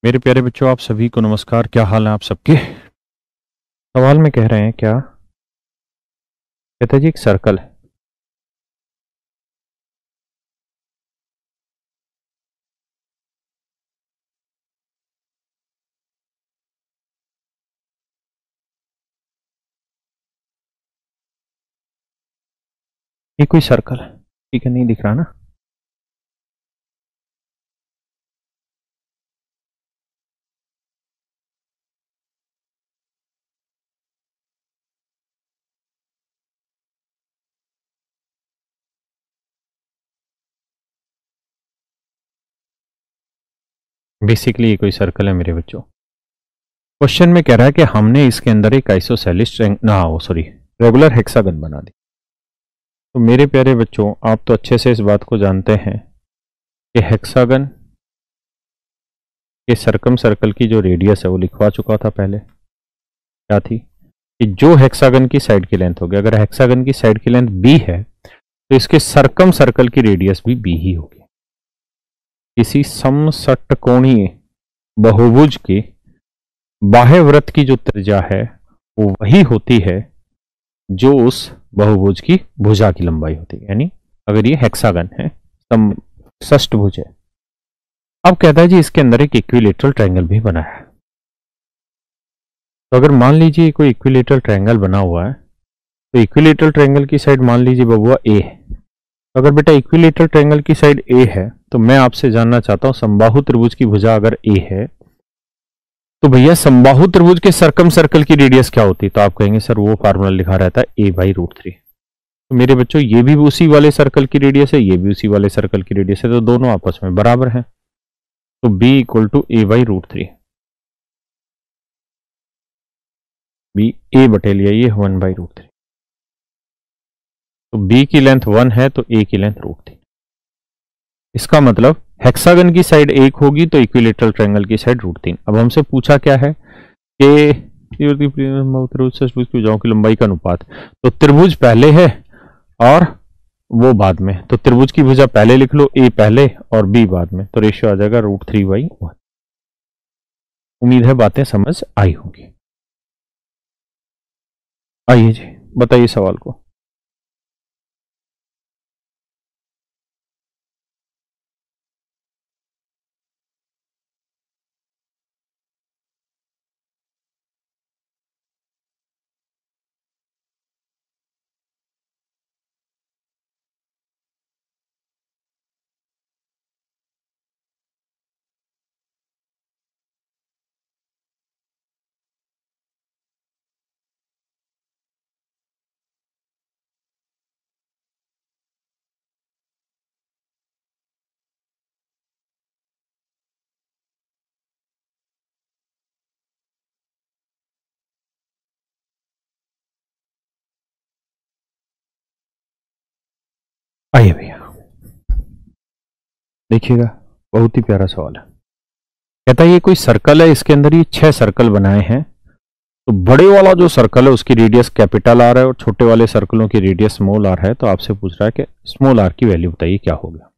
मेरे प्यारे बच्चों, आप सभी को नमस्कार। क्या हाल है आप सबके। सवाल में कह रहे हैं क्या, कहते हैं जी एक सर्कल है, ये कोई सर्कल है, ठीक है, नहीं दिख रहा ना। बेसिकली ये कोई सर्कल है मेरे बच्चों। क्वेश्चन में कह रहा है कि हमने इसके अंदर एक आइसोसेलिस रेगुलर हेक्सागन बना दी। तो मेरे प्यारे बच्चों, आप तो अच्छे से इस बात को जानते हैं कि हेक्सागन के सर्कम सर्कल की जो रेडियस है वो लिखवा चुका था पहले। क्या थी कि जो हेक्सागन की साइड की लेंथ होगी, अगर हेक्सागन की साइड की लेंथ b है तो इसके सर्कम सर्कल की रेडियस भी b ही होगी। किसी समषटकोणीय बहुभुज के बाह्य वृत्त की जो त्रिज्या है वो वही होती है जो उस बहुभुज की भुजा की लंबाई होती है। यानी अगर ये हेक्सागन है, षष्ठभुज है। अब कहता है जी इसके अंदर एक इक्विलेटरल ट्रायंगल भी बना है। तो अगर मान लीजिए कोई इक्विलेटरल ट्रायंगल बना हुआ है तो इक्विलेटरल ट्रायंगल की साइड मान लीजिए बबुआ ए है। तो अगर बेटा इक्विलेटरल ट्रायंगल की साइड ए है तो मैं आपसे जानना चाहता हूं समबाहु त्रिभुज की भुजा अगर ए है तो भैया समबाहु त्रिभुज के सर्कम सर्कल की रेडियस क्या होती है। तो आप कहेंगे सर वो फार्मूला लिखा रहता है a/√3। तो मेरे बच्चों ये भी उसी वाले सर्कल की रेडियस है, ये भी उसी वाले सर्कल की रेडियस है, तो दोनों आपस में बराबर हैं। तो b = a/√3। b a/लिया ये 1/√3। तो b की लेंथ 1 है तो a की लेंथ √3। इसका मतलब हेक्सागन की साइड 1 होगी तो इक्विलेटरल ट्रायंगल की साइड √3। अब हमसे पूछा क्या है कि त्रिभुज की भुजाओं की लंबाई का अनुपात। तो त्रिभुज पहले है और वो बाद में, तो त्रिभुज की भुजा पहले लिख लो, a पहले और b बाद में, तो रेशियो आ जाएगा √3/1। उम्मीद है बातें समझ आई होंगी। आइए जी बताइए सवाल को। आइए भैया देखिएगा, बहुत ही प्यारा सवाल है। कहता है ये कोई सर्कल है, इसके अंदर ये 6 सर्कल बनाए हैं। तो बड़े वाला जो सर्कल है उसकी रेडियस कैपिटल आर है और छोटे वाले सर्कलों की रेडियस स्मॉल आर है। तो आपसे पूछ रहा है कि स्मॉल आर की वैल्यू बताइए क्या होगा।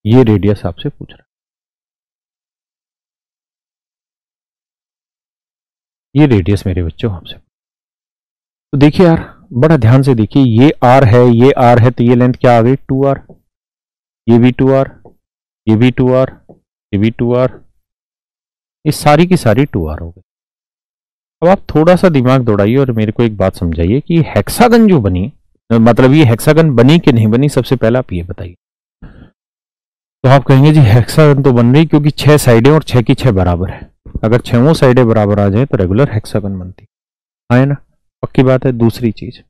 ये रेडियस आपसे पूछ रहा है, ये रेडियस मेरे बच्चों आपसे। तो देखिए यार बड़ा ध्यान से देखिए, ये आर है, ये आर है, तो ये लेंथ क्या आ गई 2r, ये भी 2r, ये भी 2r, ये भी 2r, ये सारी की सारी 2r हो गई। अब आप थोड़ा सा दिमाग दौड़ाइए और मेरे को एक बात समझाइए कि हेक्सागन जो बनी, मतलब ये हेक्सागन बनी कि नहीं बनी, सबसे पहले आप ये बताइए। तो आप कहेंगे जी हेक्सागन तो बन रही क्योंकि 6 साइडें और 6 की 6 बराबर है। अगर 6 साइडें बराबर आ जाए तो रेगुलर हेक्सागन बनती है ना, पक्की बात है। दूसरी चीज,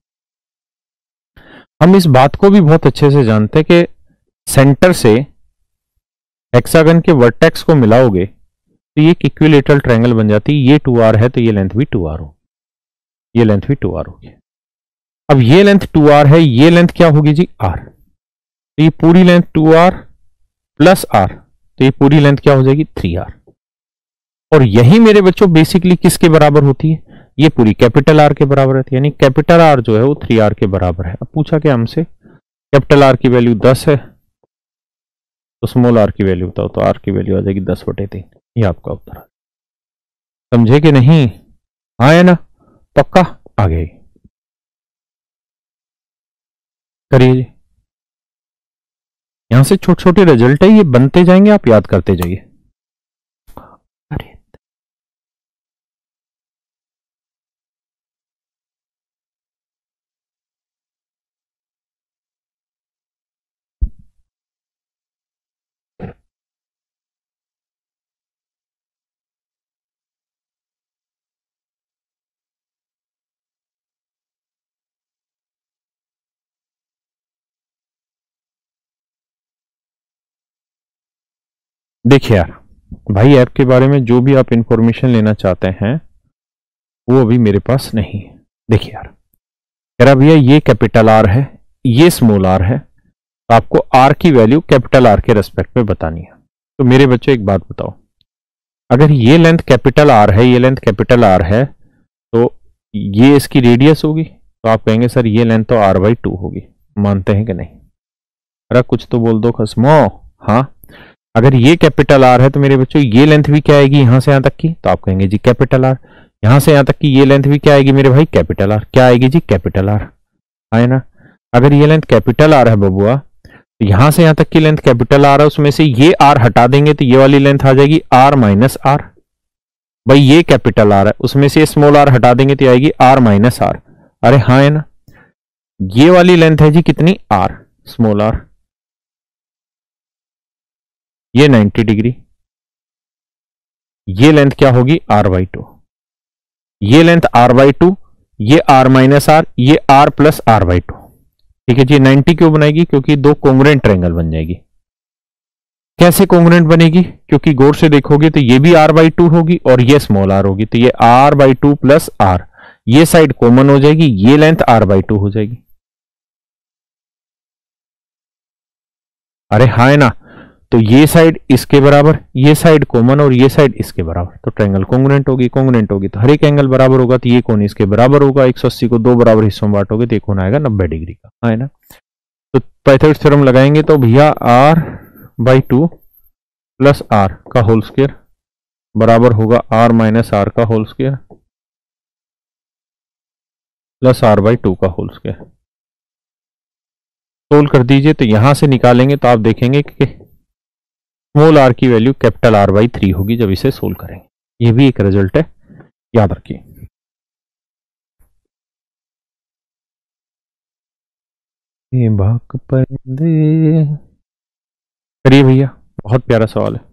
हम इस बात को भी बहुत अच्छे से जानते हैं कि सेंटर से हेक्सागन के वर्टेक्स को मिलाओगे तो ये एक इक्विलेटरल ट्रायंगल बन जाती है। ये 2r है तो ये लेंथ भी 2r हो, ये लेंथ भी 2r होगी। अब ये लेंथ 2r है, ये लेंथ क्या होगी जी r, तो ये पूरी लेंथ 2r प्लस r, तो ये पूरी लेंथ क्या हो जाएगी 3r। और यही मेरे बच्चों बेसिकली किसके बराबर होती है, ये पूरी कैपिटल आर के बराबर रहती है। यानी कैपिटल आर जो है वो 3r के बराबर है। अब पूछा क्या हमसे, कैपिटल आर की वैल्यू 10 है तो स्मॉल आर की वैल्यू बताओ, तो आर की वैल्यू आ जाएगी 10/3। ये आपका उत्तर। समझे कि नहीं? हाँ है ना? पक्का? आगे करिए जी। यहां से छोटे छोटे रिजल्ट है, ये बनते जाएंगे, आप याद करते जाइए। अरे देखिए यार, भाई ऐप के बारे में जो भी आप इंफॉर्मेशन लेना चाहते हैं वो अभी मेरे पास नहीं है। देखिए यार, कह रहा भैया ये कैपिटल आर है, ये स्मॉल आर है, तो आपको आर की वैल्यू कैपिटल आर के रेस्पेक्ट में बतानी है। तो मेरे बच्चों एक बात बताओ, अगर ये लेंथ कैपिटल आर है, ये लेंथ कैपिटल आर है, तो ये इसकी रेडियस होगी, तो आप कहेंगे सर ये लेंथ तो r/2 होगी। मानते हैं कि नहीं? अरे कुछ तो बोल दो खसमो। हाँ, अगर ये कैपिटल आर है तो मेरे बच्चों ये लेंथ भी क्या आएगी यहां से यहां तक की, तो आप कहेंगे जी कैपिटल आर। यहां से यहां तक की ये लेंथ भी क्या आएगी मेरे भाई? Capital R. क्या आएगी जी? Capital R. है ना? अगर ये लेंथ कैपिटल आर है बबुआ, तो यहां से यहां तक की लेंथ कैपिटल आर है, उसमें से ये आर हटा देंगे तो ये वाली लेंथ आ जाएगी r-r। भाई ये कैपिटल आर है, उसमें से स्मॉल आर हटा देंगे तो आएगी r-r। अरे हाँ है ना? ये वाली लेंथ है जी कितनी? r, small R. ये 90 डिग्री। ये लेंथ क्या होगी? r/2। ये लेंथ r/2, ये r-r, ये r+r/2। ठीक है जी। 90 क्यों बनाएगी? क्योंकि दो कोंग्रुएंट ट्रायंगल बन जाएगी। कैसे कोंग्रुएंट बनेगी? क्योंकि गौर से देखोगे तो ये भी r/2 होगी और ये स्मॉल r होगी, तो ये r/2 प्लस r, ये साइड कॉमन हो जाएगी, ये लेंथ r/2 हो जाएगी। अरे हाँ है ना? तो ये साइड इसके बराबर, ये साइड कॉमन और ये साइड इसके बराबर, तो ट्रायंगल कोंग्रुएंट होगी। कोंग्रुएंट होगी तो हर एक एंगल बराबर होगा, तो ये कोण इसके बराबर होगा। 180 को दो बराबर हिस्सों में बांटोगे तो ये कोण आएगा 90 डिग्री का। हाँ है ना? तो पाइथागोरस थ्योरम लगाएंगे तो भैया r/2 प्लस r का होल स्क्वायर बराबर होगा r-r का होल स्क्वायर प्लस r/2 का होल स्क्वायर। सोल्व कर दीजिए, तो यहां से निकालेंगे तो आप देखेंगे कि स्मॉल आर की वैल्यू कैपिटल r/3 होगी जब इसे सोल्व करेंगे। ये भी एक रिजल्ट है, याद रखिए। परिंदे करिए भैया, बहुत प्यारा सवाल है।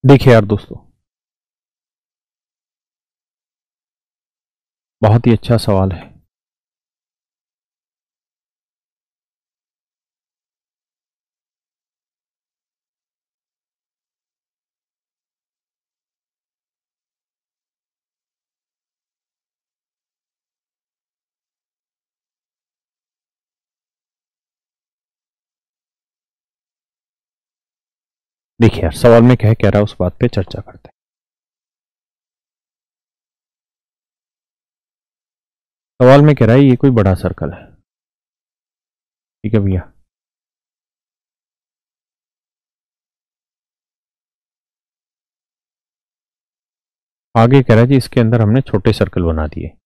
देखिए यार दोस्तों, बहुत ही अच्छा सवाल है। देखिए यार, सवाल में कह रहा है उस बात पे चर्चा करते हैं। सवाल में कह रहा है ये कोई बड़ा सर्कल है, ठीक है भैया। आगे कह रहा है जी इसके अंदर हमने छोटे सर्कल बना दिए।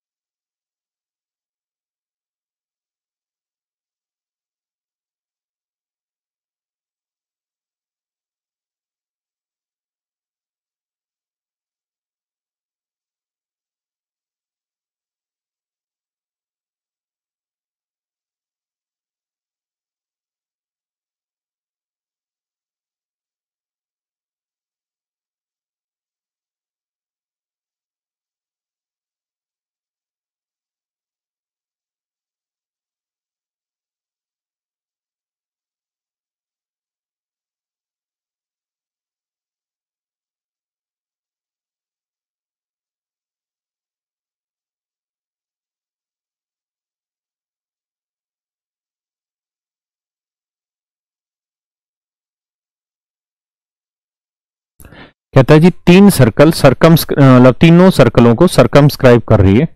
कहता है जी तीन सर्कल मतलब तीनों सर्कलों को सर्कमस्क्राइब कर रही है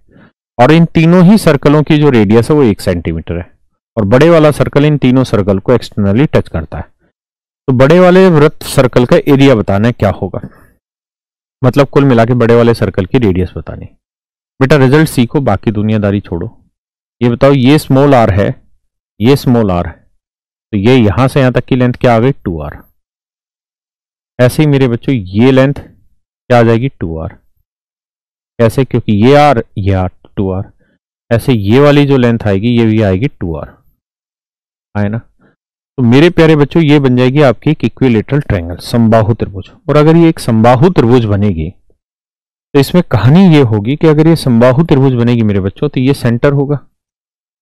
और इन तीनों ही सर्कलों की जो रेडियस है वो 1 सेंटीमीटर है और बड़े वाला सर्कल इन तीनों सर्कल को एक्सटर्नली टच करता है। तो बड़े वाले वृत्त सर्कल का एरिया बताना है क्या होगा, मतलब कुल मिला के बड़े वाले सर्कल की रेडियस बतानी। बेटा रिजल्ट सीखो, बाकी दुनियादारी छोड़ो। ये बताओ, ये स्मॉल आर है, ये स्मॉल आर है, तो ये यहां से यहां तक की लेंथ क्या आ गई 2r। ऐसे ही मेरे बच्चों ये लेंथ क्या आ जाएगी 2r। कैसे? क्योंकि ये आर 2r। ऐसे ये वाली जो लेंथ आएगी ये भी आएगी 2r, आए ना। तो मेरे प्यारे बच्चों ये बन जाएगी आपकी एक इक्विलेटरल ट्रायंगल, समबाहु त्रिभुज। और अगर ये एक समबाहु त्रिभुज बनेगी तो इसमें कहानी ये होगी कि अगर ये समबाहु त्रिभुज बनेगी मेरे बच्चों तो ये सेंटर होगा।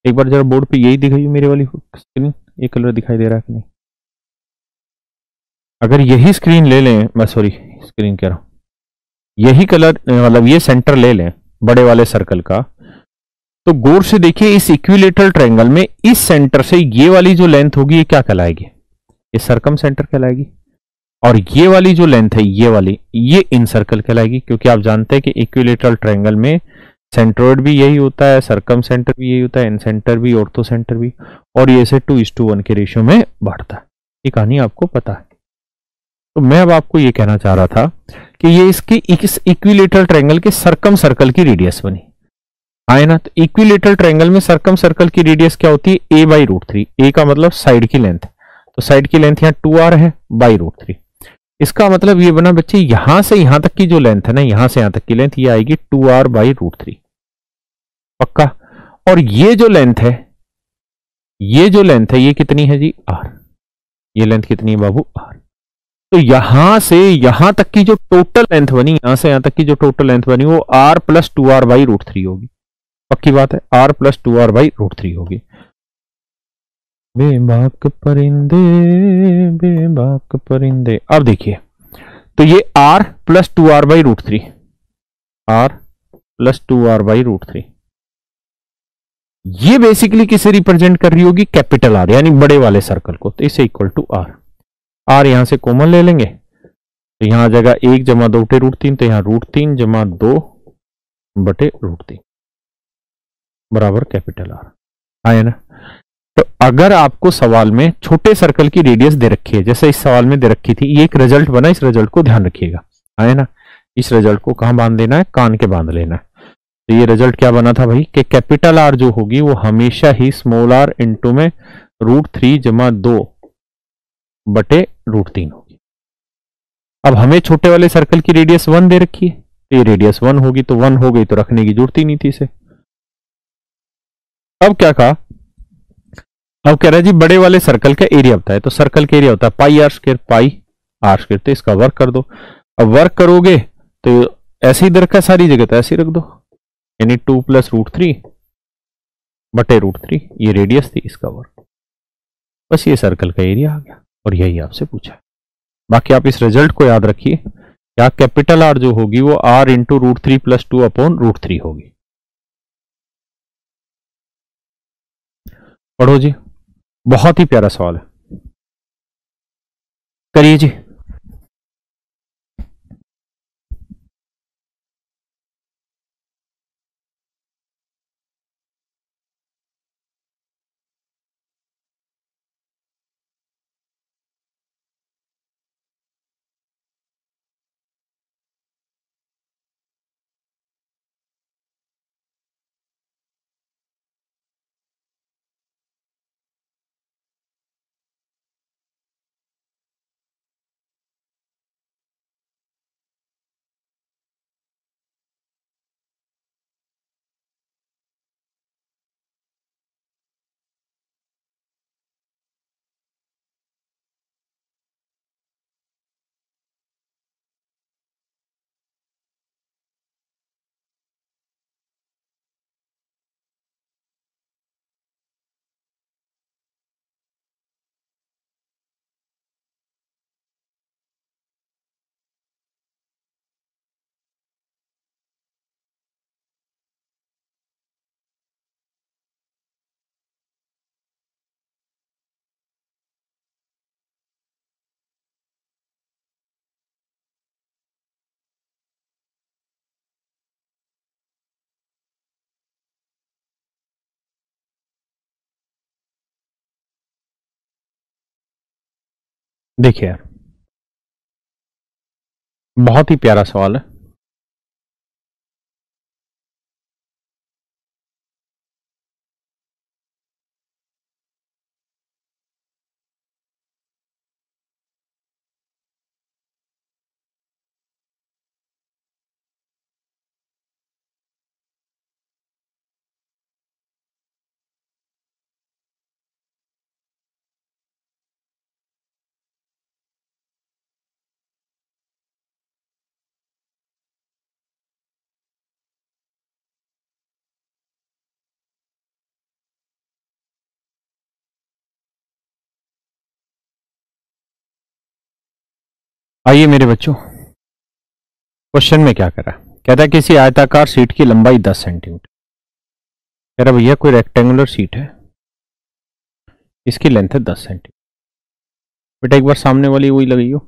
एक बार जरा बोर्ड पे यही दिखाई मेरे वाली स्क्रीन, ये कलर दिखाई दे रहा है कि नहीं? अगर यही स्क्रीन ले लें, मैं सॉरी स्क्रीन कह रहा हूं, यही कलर मतलब ये सेंटर ले लें बड़े वाले सर्कल का, तो गौर से देखिए इस इक्विलेटरल ट्रायंगल में इस सेंटर से ये वाली जो लेंथ होगी ये क्या कहलाएगी? ये सर्कम सेंटर कहलाएगी। और ये वाली जो लेंथ है ये वाली, ये इन सर्कल कहलाएगी, क्योंकि आप जानते हैं कि इक्विलेटरल ट्रायंगल में सेंट्रोइड भी यही होता है, सर्कम सेंटर भी यही होता है, इन सेंटर भी, ऑर्थो सेंटर भी, और ये से 2:1 के रेशियो में बढ़ता है। ये कहानी आपको पता है। तो मैं अब आपको ये कहना चाह रहा था कि ये इसके इक्विलेटरल ट्रायंगल के सर्कम सर्कल की रेडियस बनी, आए ना। तो इक्विलेटरल ट्रायंगल में सर्कम सर्कल की रेडियस क्या होती है? a/√3। ए का मतलब साइड की लेंथ, तो साइड की लेंथ यहाँ 2r है /√3। इसका मतलब ये बना बच्चे, यहां से यहां तक की जो लेंथ है ना, यहां से यहां तक की लेंथ ये आएगी 2r/√3, पक्का। और ये जो लेंथ है, ये जो लेंथ है ये कितनी है जी? r। ये लेंथ कितनी है बाबू? r। तो यहां से यहां तक की जो टोटल लेंथ बनी, यहां से यहां तक की जो टोटल लेंथ बनी वो r + 2r/√3 होगी। पक्की बात है, r + 2r/√3 होगी। बेबाक परिंदे, बेबाक परिंदे। अब देखिए, तो ये r + 2r/√3, r + 2r/√3, ये बेसिकली किसे रिप्रेजेंट कर रही होगी? कैपिटल आर, यानी बड़े वाले सर्कल को। तो इसे इक्वल टू r, r यहां से कॉमन ले लेंगे तो यहां आ जाएगा 1 + 2√3, तो यहां √3 + 2/√3 बराबर कैपिटल आर, आया ना। तो अगर आपको सवाल में छोटे सर्कल की रेडियस दे रखी है, जैसे इस सवाल में दे रखी थी, ये एक रिजल्ट बना, इस रिजल्ट को ध्यान रखिएगा, आया ना। इस रिजल्ट को कहां बांध लेना है? कान के बांध लेना है। तो ये रिजल्ट क्या बना था भाई कि कैपिटल आर जो होगी वो हमेशा ही स्मॉल आर इंटू में √3 + 2/√3 होगी। अब हमें छोटे वाले सर्कल की रेडियस 1 दे रखी है, तो ये रेडियस 1 होगी, तो 1 हो गई तो रखने की जरूरत ही नहीं थी इसे। अब क्या कहा? अब कह रहा है जी बड़े वाले सर्कल का एरिया बताए, तो सर्कल का एरिया होता है πr², πr², तो इसका वर्क कर दो। अब वर्क करोगे तो ऐसे ही रखा सारी जगह, तो ऐसे ही रख दो, यानी 2 + √3/√3, ये रेडियस थी, इसका वर्क। बस ये सर्कल का एरिया आ गया, और यही आपसे पूछा है। बाकी आप इस रिजल्ट को याद रखिए, क्या कैपिटल आर जो होगी वो r इंटू √3 + 2/√3 होगी। पढ़ो जी, बहुत ही प्यारा सवाल है, करिए जी। देखिए यार, बहुत ही प्यारा सवाल है। आइए मेरे बच्चों, क्वेश्चन में क्या कह रहा है? कहता है किसी आयताकार शीट की लंबाई 10 सेंटीमीटर। कह रहा भैया कोई रेक्टेंगुलर शीट है, इसकी लेंथ है 10 सेंटीमीटर। बेटा एक बार सामने वाली वही लगाइयो।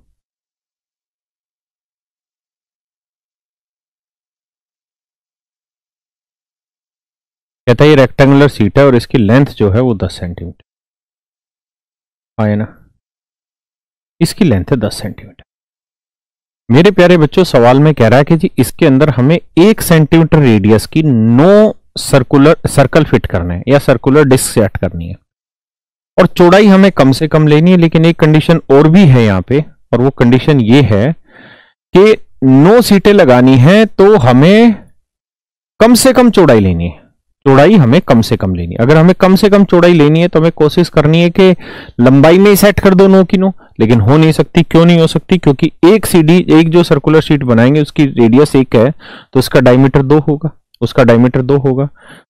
कहता है ये रेक्टेंगुलर शीट है और इसकी लेंथ जो है वो 10 सेंटीमीटर आए ना, इसकी लेंथ है 10 सेंटीमीटर। मेरे प्यारे बच्चों, सवाल में कह रहा है कि जी इसके अंदर हमें 1 सेंटीमीटर रेडियस की 9 सर्कल फिट करने हैं या सर्कुलर डिस्क सेट करनी है, और चौड़ाई हमें कम से कम लेनी है। लेकिन एक कंडीशन और भी है यहाँ पे, और वो कंडीशन ये है कि 9 सीटें लगानी है तो हमें कम से कम चौड़ाई लेनी है। चौड़ाई हमें कम से कम लेनी है। अगर हमें कम से कम चौड़ाई लेनी है तो हमें कोशिश करनी है कि लंबाई में ही सेट कर दो 9 की 9, लेकिन हो नहीं सकती। क्यों नहीं हो सकती? क्योंकि एक जो सर्कुलर शीट बनाएंगे उसकी रेडियस 1 है तो उसका डायमीटर 2 होगा, उसका डायमीटर 2 होगा।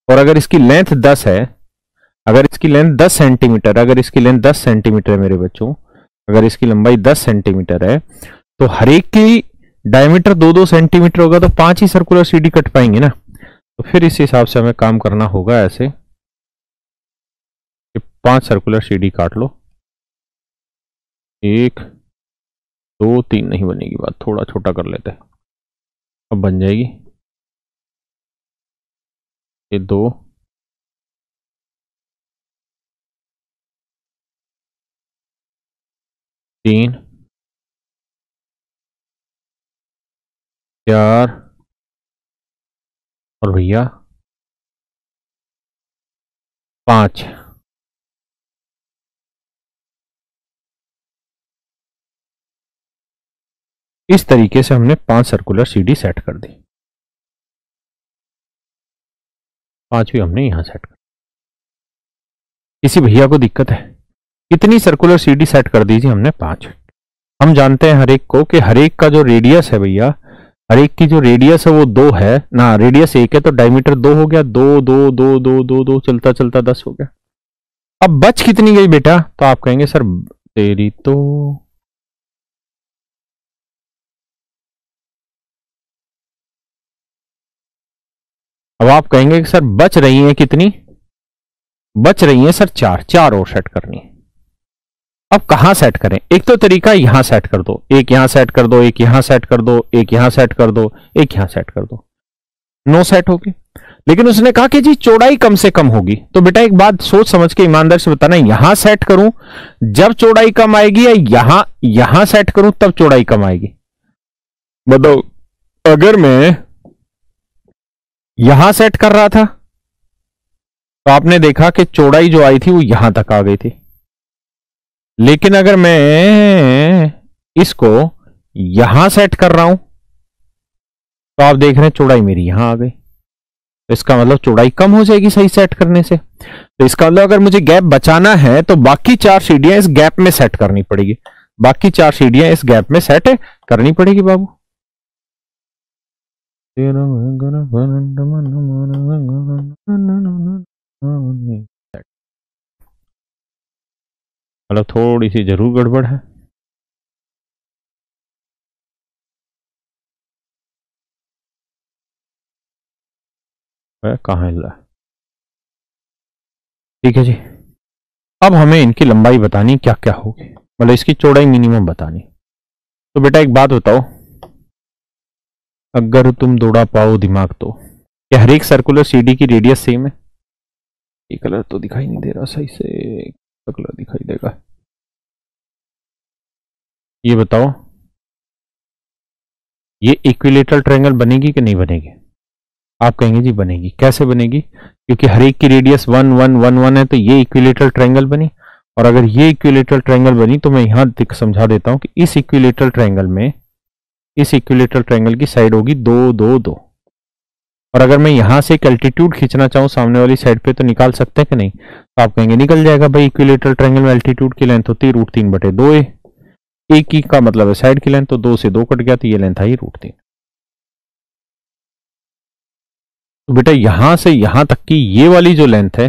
और अगर इसकी लेंथ 10 है, अगर इसकी लेंथ 10 सेंटीमीटर, अगर इसकी लेंथ 10 सेंटीमीटर है मेरे बच्चों, अगर इसकी लंबाई 10 सेंटीमीटर है तो हर एक की डायमीटर 2-2 सेंटीमीटर होगा, तो 5 ही सर्कुलर सीडी कट पाएंगे ना। तो फिर इस हिसाब से हमें काम करना होगा ऐसे कि 5 सर्कुलर सीडी काट लो। 1 2 3 नहीं बनेगी बात, थोड़ा छोटा कर लेते हैं। अब बन जाएगी ये 2 3 4 और भैया 5। इस तरीके से हमने 5 सर्कुलर सीडी सेट कर दी। 5 भी हमने यहां सेट कर। किसी भैया को दिक्कत है? कितनी सर्कुलर सीडी सेट कर दी थी हमने? 5। हम जानते हैं हर एक को कि हर एक का जो रेडियस है भैया, हर एक की जो रेडियस है वो 2 है ना। रेडियस 1 है तो डायमीटर 2 हो गया। 2 2 2 2 2 2 चलता चलता 10 हो गया। अब बच कितनी गई बेटा? तो आप कहेंगे सर तेरी तो अब आप कहेंगे कि सर बच रही है कितनी? बच रही है सर 4 और सेट करनी है। अब कहां सेट करें? एक तो तरीका यहां सेट कर दो, एक यहां सेट कर दो, एक यहां सेट कर दो, एक यहां सेट कर दो, एक यहां सेट कर दो, 9 सेट होगी। लेकिन उसने कहा कि जी चौड़ाई कम से कम होगी। तो बेटा एक बात सोच समझ के ईमानदार से बताना, यहां सेट करूं जब चौड़ाई कम आएगी या यहां सेट करूं तब चौड़ाई कम आएगी? बताओ। अगर मैं यहां सेट कर रहा था तो आपने देखा कि चौड़ाई जो आई थी वो यहां तक आ गई थी। लेकिन अगर मैं इसको यहां सेट कर रहा हूं तो आप देख रहे हैं चौड़ाई मेरी यहां आ गई। तो इसका मतलब चौड़ाई कम हो जाएगी सही सेट करने से। तो इसका मतलब अगर मुझे गैप बचाना है तो बाकी 4 सीढ़ियां इस गैप में सेट करनी पड़ेगी, बाकी 4 सीढ़ियां इस गैप में सेट करनी पड़ेगी बाबू। मतलब थोड़ी सी जरूर गड़बड़ है। कहाँ हिल रहा है? ठीक है जी। अब हमें इनकी लंबाई बतानी क्या क्या होगी, मतलब इसकी चौड़ाई मिनिमम बतानी। तो बेटा एक बात बताओ, अगर तुम दौड़ा पाओ दिमाग तो क्या हर एक सर्कुलर सीडी की रेडियस सेम है? ये कलर तो दिखाई नहीं दे रहा सही से, कलर दिखाई देगा। ये बताओ, ये इक्विलेटरल ट्रायंगल बनेगी कि नहीं बनेगी? आप कहेंगे जी बनेगी। कैसे बनेगी? क्योंकि हर एक की रेडियस 1 1 1 1 है, तो ये इक्विलेटरल ट्रायंगल बनी। और अगर ये इक्विलेटरल ट्रायंगल बनी तो मैं यहां समझा देता हूं कि इस इक्विलेटरल ट्रायंगल में, इस इक्विलेटरल ट्रायंगल की साइड होगी 2 2 2। और अगर मैं यहां से एक एल्टीट्यूड खींचना चाहूं सामने वाली साइड पे, तो निकाल सकते हैं कि नहीं? तो आप कहेंगे निकल जाएगा भाई, इक्विलेटरल ट्रायंगल में एल्टीट्यूड की लेंथ होती है √3/2a। एक की का मतलब है साइड की लेंथ, तो 2 से 2 कट गया, तो ये लेंथ आई √3। तो बेटा यहां से यहां तक की ये वाली जो लेंथ है,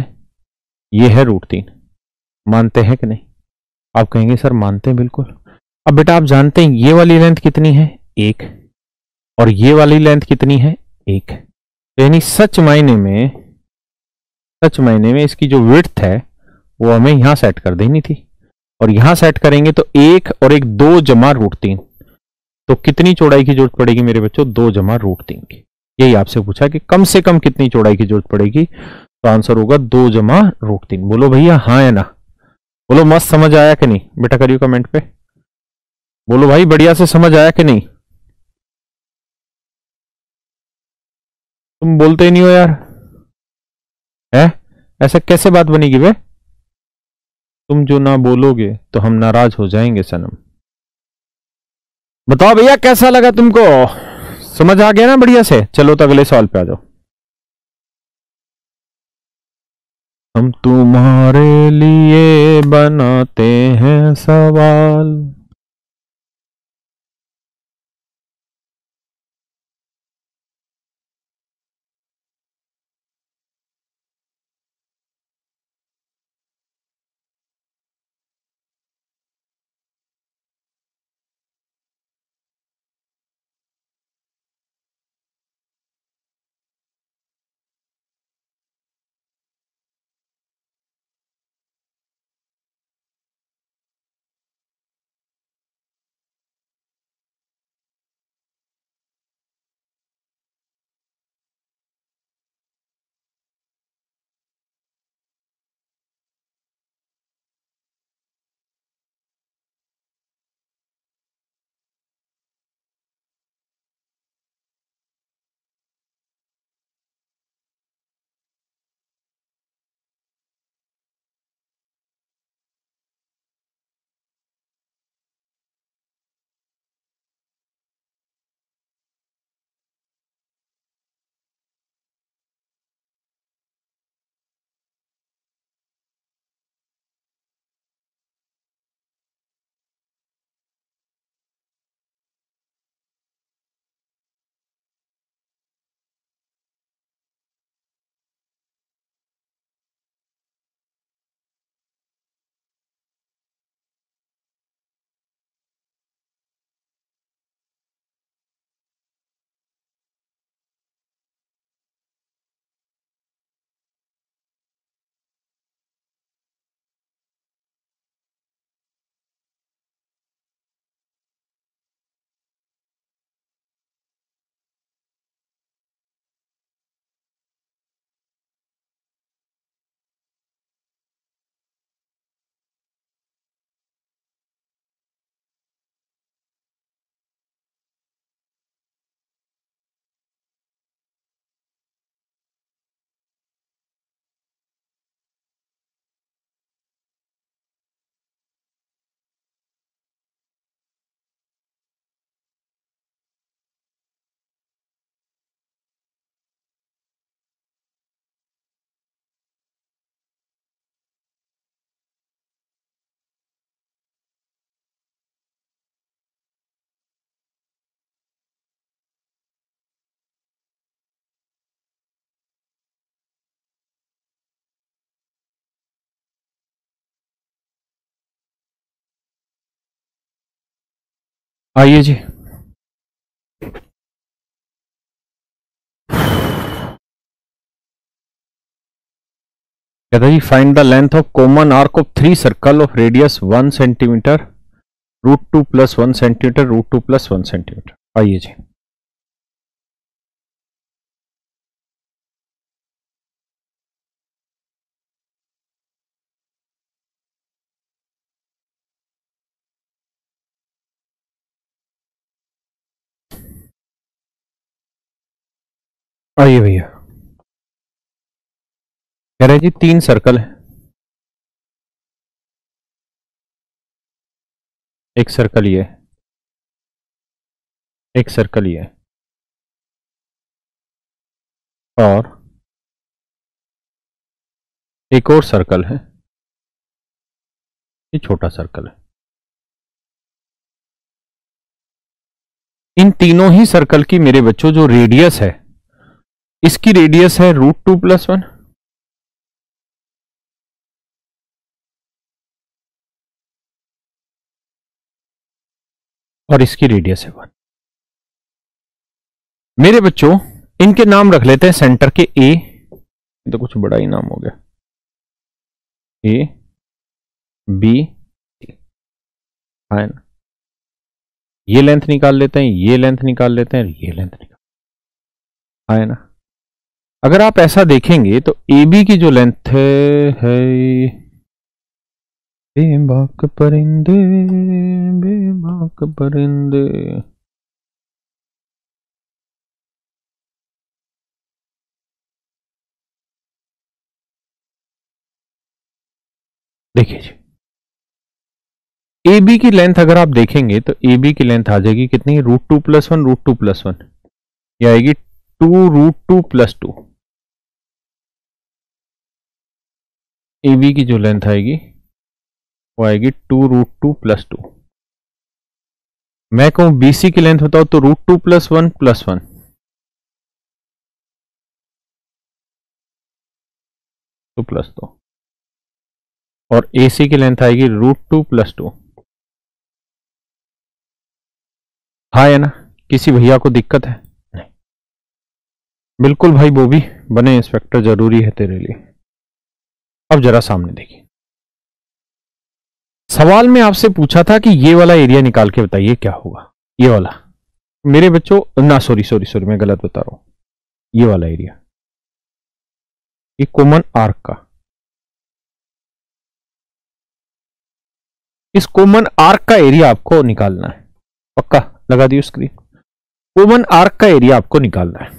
ये है √3। मानते हैं कि नहीं? आप कहेंगे सर मानते हैं बिल्कुल। अब बेटा आप जानते हैं ये वाली लेंथ कितनी है? 1। और ये वाली लेंथ कितनी है? 1। तो यानी सच मायने में इसकी जो विड्थ है वो हमें यहां सेट कर देनी थी। और यहां सेट करेंगे तो 1 और 1 2 जमा √3। तो कितनी चौड़ाई की जरूरत पड़ेगी मेरे बच्चों? 2 जमा √3 की। यही आपसे पूछा कि कम से कम कितनी चौड़ाई की जरूरत पड़ेगी, तो आंसर होगा 2 जमा √3। बोलो भैया हाँ या ना? बोलो मस्त समझ आया कि नहीं? बेटा करियो कमेंट पे। बोलो भाई बढ़िया से समझ आया कि नहीं? तुम बोलते ही नहीं हो यार। है? ऐसा कैसे बात बनेगी बे? तुम जो ना बोलोगे तो हम नाराज हो जाएंगे सनम। बताओ भैया कैसा लगा तुमको? समझ आ गया ना बढ़िया से? चलो तो अगले सवाल पे आ जाओ। हम तुम्हारे लिए बनाते हैं सवाल। आइए जी। कहता जी find the length of common arc of 3 circle of radius 1 centimetre, √2 + 1 centimetre, √2 + 1 centimetre. आइए जी। आइए भैया, कह रहे जी 3 सर्कल है, एक सर्कल ये, एक सर्कल ये, और एक और सर्कल है, ये छोटा सर्कल है। इन तीनों ही सर्कल की मेरे बच्चों जो रेडियस है, इसकी रेडियस है √2+1, और इसकी रेडियस है 1। मेरे बच्चों इनके नाम रख लेते हैं सेंटर के ए, तो कुछ बड़ा ही नाम हो गया, ए बी सी, है ना। ये लेंथ निकाल लेते हैं, ये लेंथ निकाल लेते हैं, ये लेंथ निकाल, है ना। अगर आप ऐसा देखेंगे तो ए बी की जो लेंथ है, बेबाक परिंदे बेबाक परिंदे, देखिए जी, ए बी की लेंथ अगर आप देखेंगे तो ए बी की लेंथ आ जाएगी कितनी, √2+1 √2+1, ये आएगी 2√2+2। ए बी की जो लेंथ आएगी वो आएगी 2√2+2। मैं कहूं बीसी की लेंथ बताओ तो √2+1+1, तो +2, और AC की लेंथ आएगी √2+2। हाँ है ना, किसी भैया को दिक्कत है? नहीं, बिल्कुल भाई, वो भी बने इंस्पेक्टर जरूरी है तेरे लिए। अब जरा सामने देखिए, सवाल में आपसे पूछा था कि ये वाला एरिया निकाल के बताइए क्या होगा, ये वाला। मेरे बच्चों ना, सॉरी मैं गलत बता रहा हूं, ये वाला एरिया, ये कॉमन आर्क का, इस कॉमन आर्क का एरिया आपको निकालना है। पक्का लगा दियो स्क्रीन, कॉमन आर्क का एरिया आपको निकालना है।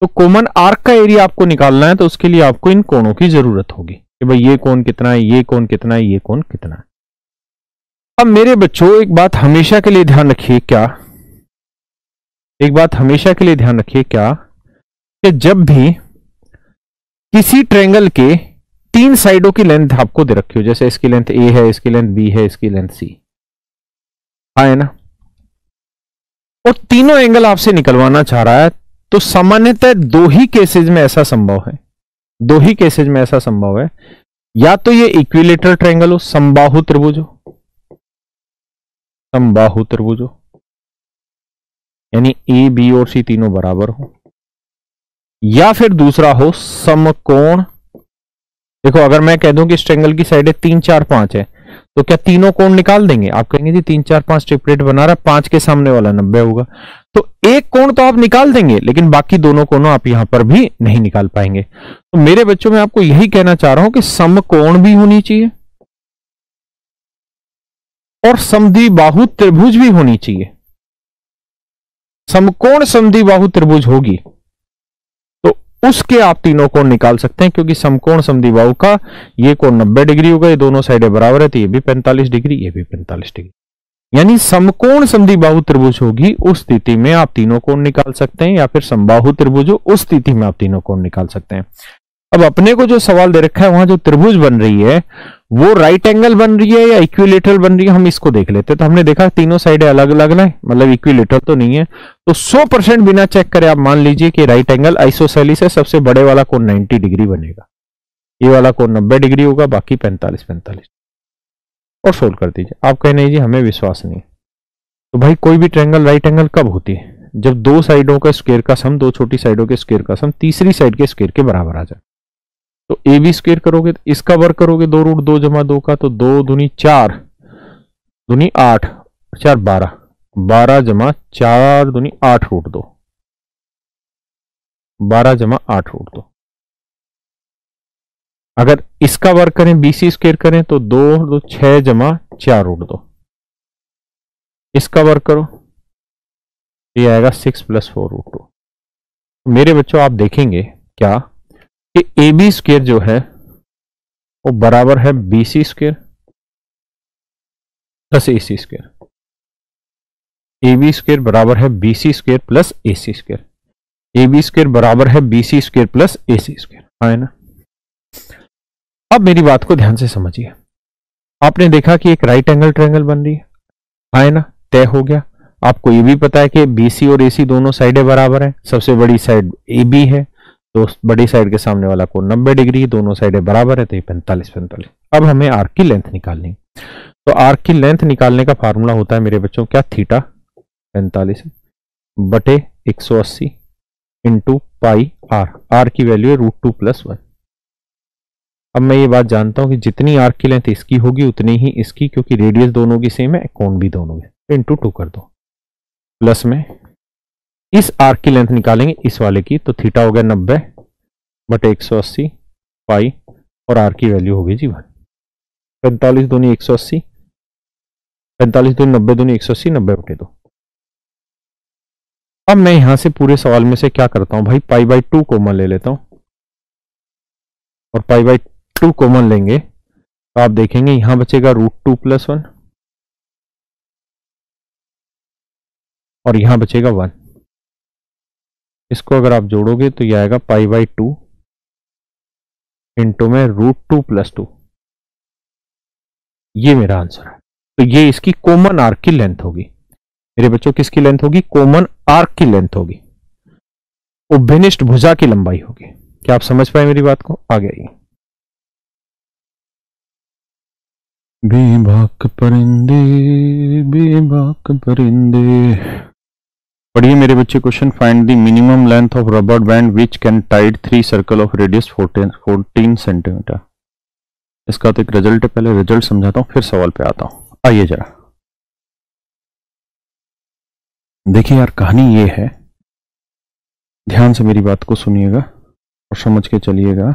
तो कॉमन आर्क का एरिया आपको निकालना है तो उसके लिए आपको इन कोणों की जरूरत होगी कि भाई ये कोण कितना है, ये कोण कितना है, ये कोण कितना है। अब मेरे बच्चों एक बात हमेशा के लिए ध्यान रखिए, क्या एक बात हमेशा के लिए ध्यान रखिए, क्या कि जब भी किसी ट्रायंगल के 3 साइडों की लेंथ आपको दे रखी हो, जैसे इसकी लेंथ ए है, इसकी लेंथ बी है, इसकी लेंथ सी है ना, और तीनों एंगल आपसे निकलवाना चाह रहा है, तो सामान्यतः दो ही केसेस में ऐसा संभव है, दो ही केसेस में ऐसा संभव है, या तो ये इक्विलेटरल ट्रायंगल हो, समबाहु त्रिभुज हो, समबाहु त्रिभुज हो, यानी ए बी और सी तीनों बराबर हो, या फिर दूसरा हो समकोण। देखो अगर मैं कह दूं कि इस ट्रायंगल की साइड 3 4 5 है, तो क्या तीनों कोण निकाल देंगे? आप कहेंगे जी 3 4 5 ट्रिपलेट बना रहा, 5 के सामने वाला 90 होगा, तो एक कोण तो आप निकाल देंगे, लेकिन बाकी दोनों कोणों आप यहां पर भी नहीं निकाल पाएंगे। तो मेरे बच्चों में आपको यही कहना चाह रहा हूं कि समकोण भी होनी चाहिए और समद्विबाहु त्रिभुज भी होनी चाहिए। समकोण समद्विबाहु त्रिभुज होगी तो उसके आप तीनों कोण निकाल सकते हैं, क्योंकि समकोण समद्विबाहु का ये कोण 90 डिग्री होगा, ये दोनों साइडें बराबर है, तो ये भी 45 डिग्री, ये भी 45 डिग्री, यानी समकोण समद्विबाहु त्रिभुज होगी, उस स्थिति में आप तीनों कोण निकाल सकते हैं, या फिर समबाहु त्रिभुज हो, उस स्थिति में आप तीनों कोण निकाल सकते हैं। अब अपने को जो सवाल दे रखा है, वहां जो त्रिभुज बन रही है वो राइट एंगल बन रही है या इक्विलेटरल बन रही है, हम इसको देख लेते हैं। तो हमने देखा तीनों साइडें अलग अलग है, मतलब इक्विलेटरल तो नहीं है, तो 100% बिना चेक करे आप मान लीजिए कि राइट एंगल आइसोसेलिस है, सबसे बड़े वाला कोण 90 डिग्री बनेगा, ये वाला कोण 90 डिग्री होगा, बाकी 45 और सोल्व कर दीजिए। आप कहें नहीं जी हमें विश्वास नहीं, तो भाई कोई भी ट्रायंगल राइट एंगल कब होती है? जब दो साइडों का स्क्वायर का सम, दो छोटी साइडों के स्क्वायर का सम तीसरी साइड के स्क्वायर के बराबर आ जाए। तो ए बी स्क्वायर करोगे तो इसका वर्ग करोगे 2√2 जमा 2 का, तो 2 दूनी 4 दूनी 8 4 12 12 जमा 4 दूनी 8√2 12 जमा 8√2। अगर इसका वर्ग करें बीसी स्क्वायर करें तो 2 2 6 जमा 4√2, इसका वर्ग करो ये आएगा 6 + 4√2, मेरे बच्चों आप देखेंगे क्या कि ए बी स्क्वेयर जो है वो बराबर है B C square plus A C square. A B square बराबर है B C square plus A C square. A B square बराबर है B C square plus A C square, है ना। अब मेरी बात को ध्यान से समझिए। आपने देखा कि एक राइट एंगल ट्रायंगल बन रही है ना, तय हो गया। आपको ये भी पता है कि बी सी और ए सी दोनों साइडें बराबर हैं। सबसे बड़ी साइड ए बी है तो बड़ी साइड के सामने वाला कोण 90 डिग्री, दोनों साइडें बराबर है तो ये 45। अब हमें आर्क की लेंथ निकालनी। तो आर्क की लेंथ निकालने का फार्मूला होता है मेरे बच्चों क्या, थीटा 45 बटे 180 इंटू पाई आर। आर की वैल्यू है √2+1। अब मैं ये बात जानता हूं कि जितनी आर्क की लेंथ इसकी होगी उतनी ही इसकी, क्योंकि रेडियस दोनों की सेम है, कोण भी दोनों में, इंटू 2 कर दो। प्लस में इस आर्क की लेंथ निकालेंगे इस वाले की, तो थीटा हो गया 90 बटे 180 पाई और आर की वैल्यू होगी जी 1। 45 दूनी 180, 45 दूनी 90, दूनी 180, 90 बटे 2। अब मैं यहां से पूरे सवाल में से क्या करता हूं भाई, पाई/2 कॉमन ले लेता हूं, और पाई/2 कॉमन लेंगे तो आप देखेंगे यहां बचेगा √2+1 और यहां बचेगा 1। इसको अगर आप जोड़ोगे तो यह आएगा पाई/2 इंटू में √2+2। ये मेरा आंसर है। तो ये इसकी कॉमन आर्क की लेंथ होगी मेरे बच्चों। किसकी लेंथ होगी, कॉमन आर्क की लेंथ होगी, उभयनिष्ठ भुजा की लंबाई होगी। क्या आप समझ पाए मेरी बात को? आगे आइए। बेबाक परिंदे बेबाक परिंदे, पढ़िए मेरे बच्चे question. Find the minimum length of rubber band which can tied 3 circle of radius 14 centimetre. इसका तो एक रिजल्ट है, पहले रिजल्ट समझाता हूं फिर सवाल पे आता हूं। आइए जरा देखिए यार, कहानी ये है, ध्यान से मेरी बात को सुनिएगा और समझ के चलिएगा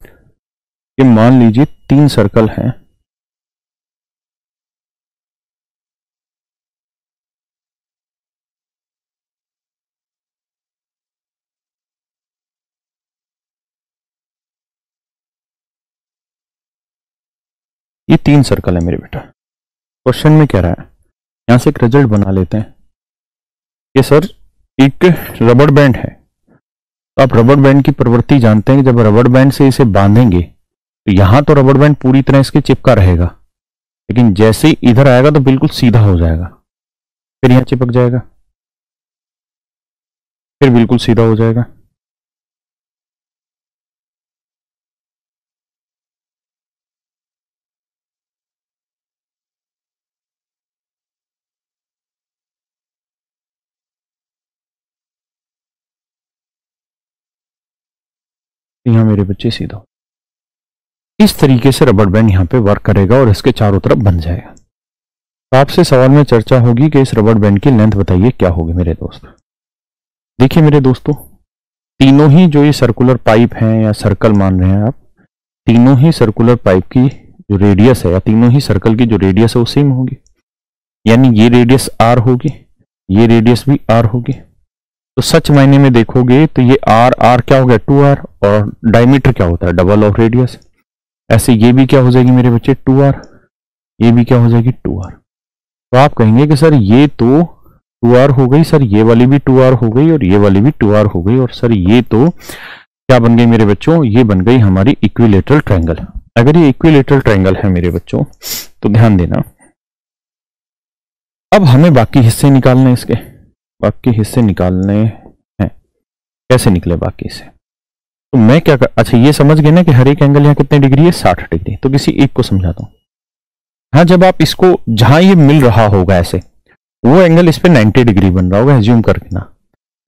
कि मान लीजिए 3 सर्कल हैं। ये 3 सर्कल है मेरे बेटा। क्वेश्चन में कह रहा है, यहां से एक रिजल्ट बना लेते हैं कि सर एक रबड़ बैंड है। तो आप रबड़ बैंड की प्रवृत्ति जानते हैं कि जब रबड़ बैंड से इसे बांधेंगे तो यहां तो रबड़ बैंड पूरी तरह इसके चिपका रहेगा, लेकिन जैसे ही इधर आएगा तो बिल्कुल सीधा हो जाएगा, फिर यहां चिपक जाएगा, फिर बिल्कुल सीधा हो जाएगा। यहां मेरे बच्चे सीधा, इस तरीके से रबड़ बैंड यहां पे वर्क करेगा और इसके चारों तरफ बन जाएगा। तो आपसे सवाल में चर्चा होगी कि इस रबड़ बैंड की लेंथ बताइए क्या होगी मेरे दोस्त। देखिए मेरे दोस्तों, तीनों ही जो ये सर्कुलर पाइप हैं या सर्कल मान रहे हैं आप, तीनों ही सर्कुलर पाइप की जो रेडियस है या तीनों ही सर्कल की जो रेडियस है वो सेम होगी। यानी ये रेडियस आर होगी, ये रेडियस भी आर होगी। तो सच मायने में देखोगे तो ये आर आर क्या हो गया 2r, और डायमीटर क्या होता है डबल ऑफ रेडियस। ऐसे ये भी क्या हो जाएगी मेरे बच्चे 2r, ये भी क्या हो जाएगी 2r। तो आप कहेंगे कि सर ये तो 2r हो गई, सर ये वाली भी 2r हो गई और ये वाली भी 2r हो गई, और सर ये तो क्या बन गई मेरे बच्चों, ये बन गई हमारी इक्विलेटरल ट्रायंगल। अगर ये इक्विलेटरल ट्रायंगल है मेरे बच्चों तो ध्यान देना, अब हमें बाकी हिस्से निकालने, इसके बाकी हिस्से निकालने हैं। कैसे निकले बाकी हिस्से, तो मैं क्या अच्छा ये समझ गए ना कि हर एक एंगल यहाँ कितने डिग्री है 60 डिग्री। तो किसी एक को समझाता हूं। हाँ, जब आप इसको जहां ये मिल रहा होगा ऐसे, वो एंगल इस पे 90 डिग्री बन रहा होगा, एज्यूम करके ना।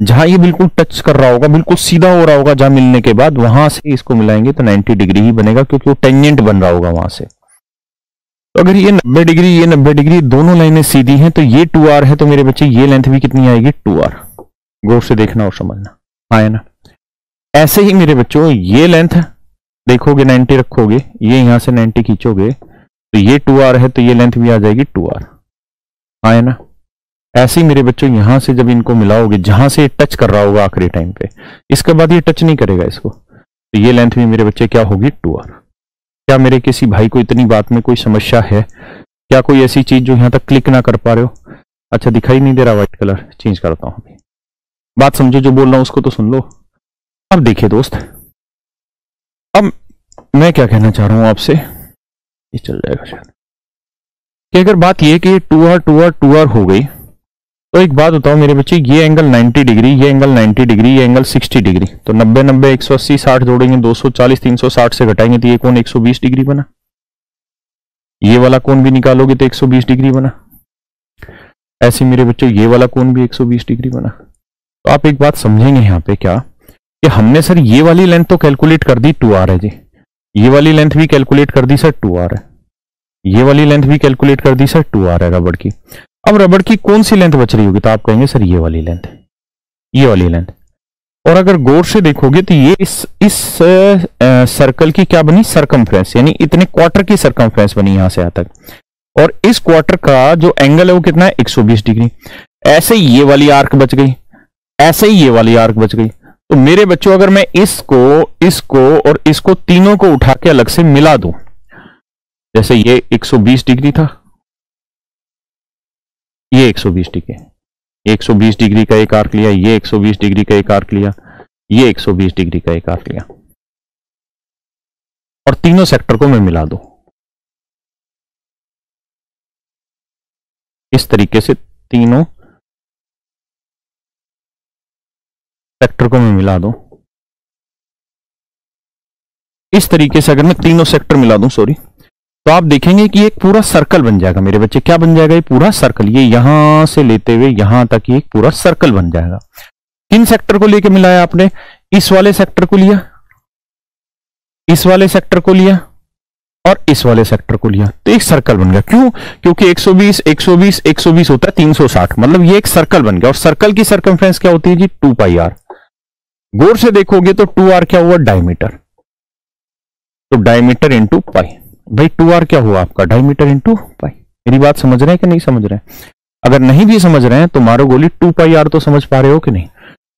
जहां ये बिल्कुल टच कर रहा होगा, बिल्कुल सीधा हो रहा होगा, जहां मिलने के बाद वहां से इसको मिलाएंगे तो 90 डिग्री ही बनेगा, क्योंकि वो टेंजेंट बन रहा होगा वहां से। तो अगर ये 90 डिग्री, ये 90 डिग्री, दोनों लाइनें सीधी हैं, तो ये 2r है, तो मेरे बच्चे ये लेंथ भी कितनी आएगी 2r। गौर से देखना और समझना, आया ना। ऐसे ही मेरे बच्चों ये लेंथ देखोगे 90 रखोगे, ये यहां से 90 खींचोगे तो ये 2r है, तो ये लेंथ भी आ जाएगी 2r, आया ना। ऐसे ही मेरे बच्चों यहां से जब इनको मिलाओगे, जहां से टच कर रहा होगा आखिरी टाइम पे, इसके बाद ये टच नहीं करेगा इसको, तो ये लेंथ भी मेरे बच्चे क्या होगी 2r। क्या मेरे किसी भाई को इतनी बात में कोई समस्या है? क्या कोई ऐसी चीज जो यहां तक क्लिक ना कर पा रहे हो? अच्छा दिखाई नहीं दे रहा व्हाइट कलर, चेंज करता हूं अभी। बात समझो, जो बोल रहा हूं उसको तो सुन लो। अब देखिए दोस्त, अब मैं क्या कहना चाह रहा हूं आपसे, ये चल जाएगा शायद, कि अगर बात ये कि 2r 2r 2r हो गई, तो एक बात बताओ मेरे बच्चे, ये एंगल 90 डिग्री, ये एंगल 90 डिग्री, ये एंगल 60 डिग्री, तो 90 90 180 60 जोड़ेंगे 240 360 से घटाएंगे तो ये कोण 120 डिग्री बना। ये वाला कोण भी निकालोगे तो 120 डिग्री बना। ऐसे मेरे बच्चों ये वाला कोण भी 120 डिग्री बना। तो आप एक बात समझेंगे यहाँ पे क्या, कि हमने सर ये वाली लेंथ तो कैलकुलेट कर दी 2r है जी, ये वाली लेंथ भी कैलकुलेट कर दी सर 2r है, ये वाली लेंथ भी कैलकुलेट कर दी सर 2r है रबड़ की। अब रबड़ की कौन सी लेंथ बच रही होगी? तो आप कहेंगे सर ये वाली लेंथ, ये वाली लेंथ। और अगर गौर से देखोगे तो ये इस सर्कल की क्या बनी? सरकमफ्रेंस, यानी इतने क्वार्टर की सरकमफ्रेंस बनी यहां से यहां तक। और इस क्वार्टर का जो एंगल है वो कितना है? 120 डिग्री। ऐसे ही ये वाली आर्क बच गई, ऐसे ही ये वाली आर्क बच गई। तो मेरे बच्चों अगर मैं इसको इसको और इसको तीनों को उठा के अलग से मिला दूं, जैसे ये 120 डिग्री था, ये 120 डिग्री, 120 डिग्री का एक आर्क लिया, ये 120 डिग्री का एक आर्क लिया, ये 120 डिग्री का एक आर्क लिया, और तीनों सेक्टर को मैं मिला दूं इस तरीके से, तीनों सेक्टर को मैं मिला दूं इस तरीके से, अगर मैं तीनों सेक्टर मिला दूं, सॉरी, तो आप देखेंगे कि एक पूरा सर्कल बन जाएगा मेरे बच्चे। क्या बन जाएगा? ये पूरा सर्कल, ये यहां से लेते हुए यहां तक ये एक पूरा सर्कल बन जाएगा। किन सेक्टर को लेके मिलाया आपने? इस वाले सेक्टर को लिया, इस वाले सेक्टर को लिया, और इस वाले सेक्टर को लिया, तो एक सर्कल बन गया। क्यों? क्योंकि 120 120 120 होता है 360, मतलब ये एक सर्कल बन गया। और सर्कल की सर्कमफ्रेंस क्या होती है जी? 2 पाई आर। गौर से देखोगे तो 2r क्या हुआ? डायमीटर। तो डायमीटर इंटू पाई, भाई 2r क्या हुआ आपका? Diameter into pi. मेरी बात समझ रहे हैं कि नहीं समझ रहे हैं? अगर नहीं भी समझ रहे हैं तो मारो गोली, 2 पाई आर तो समझ पा रहे हो कि नहीं?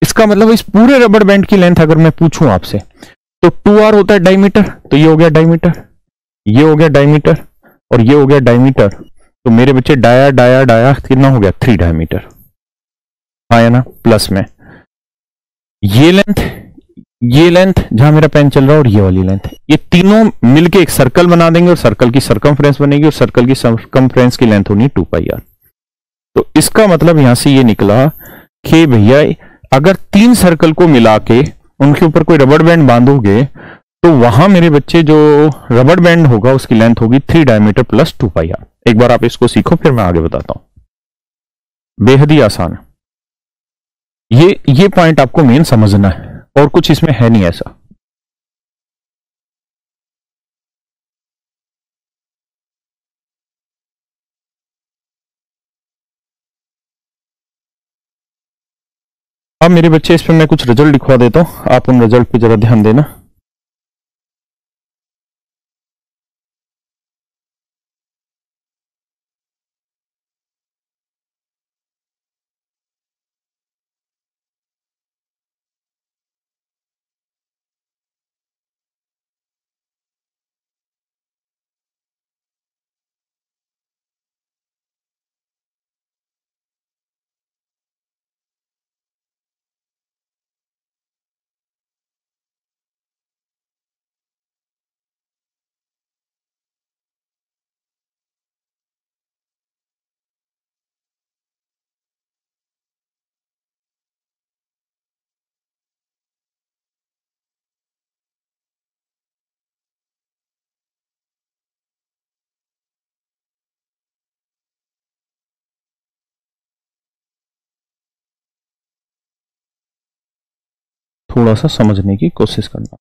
इसका मतलब इस पूरे रबड़ बैंड की लेंथ अगर मैं पूछूं आपसे, तो 2r होता है डायमीटर, तो ये हो गया डायमीटर, ये हो गया डायमीटर, और ये हो गया डायमीटर। तो मेरे बच्चे डाया डाया डाया कितना हो गया? 3 डायमीटर। हाँ या ना? प्लस में ये लेंथ जहां मेरा पेन चल रहा है, और ये वाली लेंथ, ये तीनों मिलके एक सर्कल बना देंगे, और सर्कल की सरकमफ्रेंस बनेगी, और सर्कल की सरकमफ्रेंस की लेंथ होनी 2 पाई आर। तो इसका मतलब यहां से ये निकला कि भैया अगर 3 सर्कल को मिला के उनके ऊपर कोई रबड़ बैंड बांधोगे, तो वहां मेरे बच्चे जो रबड़ बैंड होगा उसकी लेंथ होगी 3 डायमीटर प्लस 2 पाई आर। एक बार आप इसको सीखो, फिर मैं आगे बताता हूं। बेहद ही आसान है ये पॉइंट आपको मेन समझना है, और कुछ इसमें है नहीं ऐसा। अब मेरे बच्चे इस पे मैं कुछ रिजल्ट लिखवा देता हूं, आप उन रिजल्ट पे जरा ध्यान देना। थोड़ा सा समझने की कोशिश करना।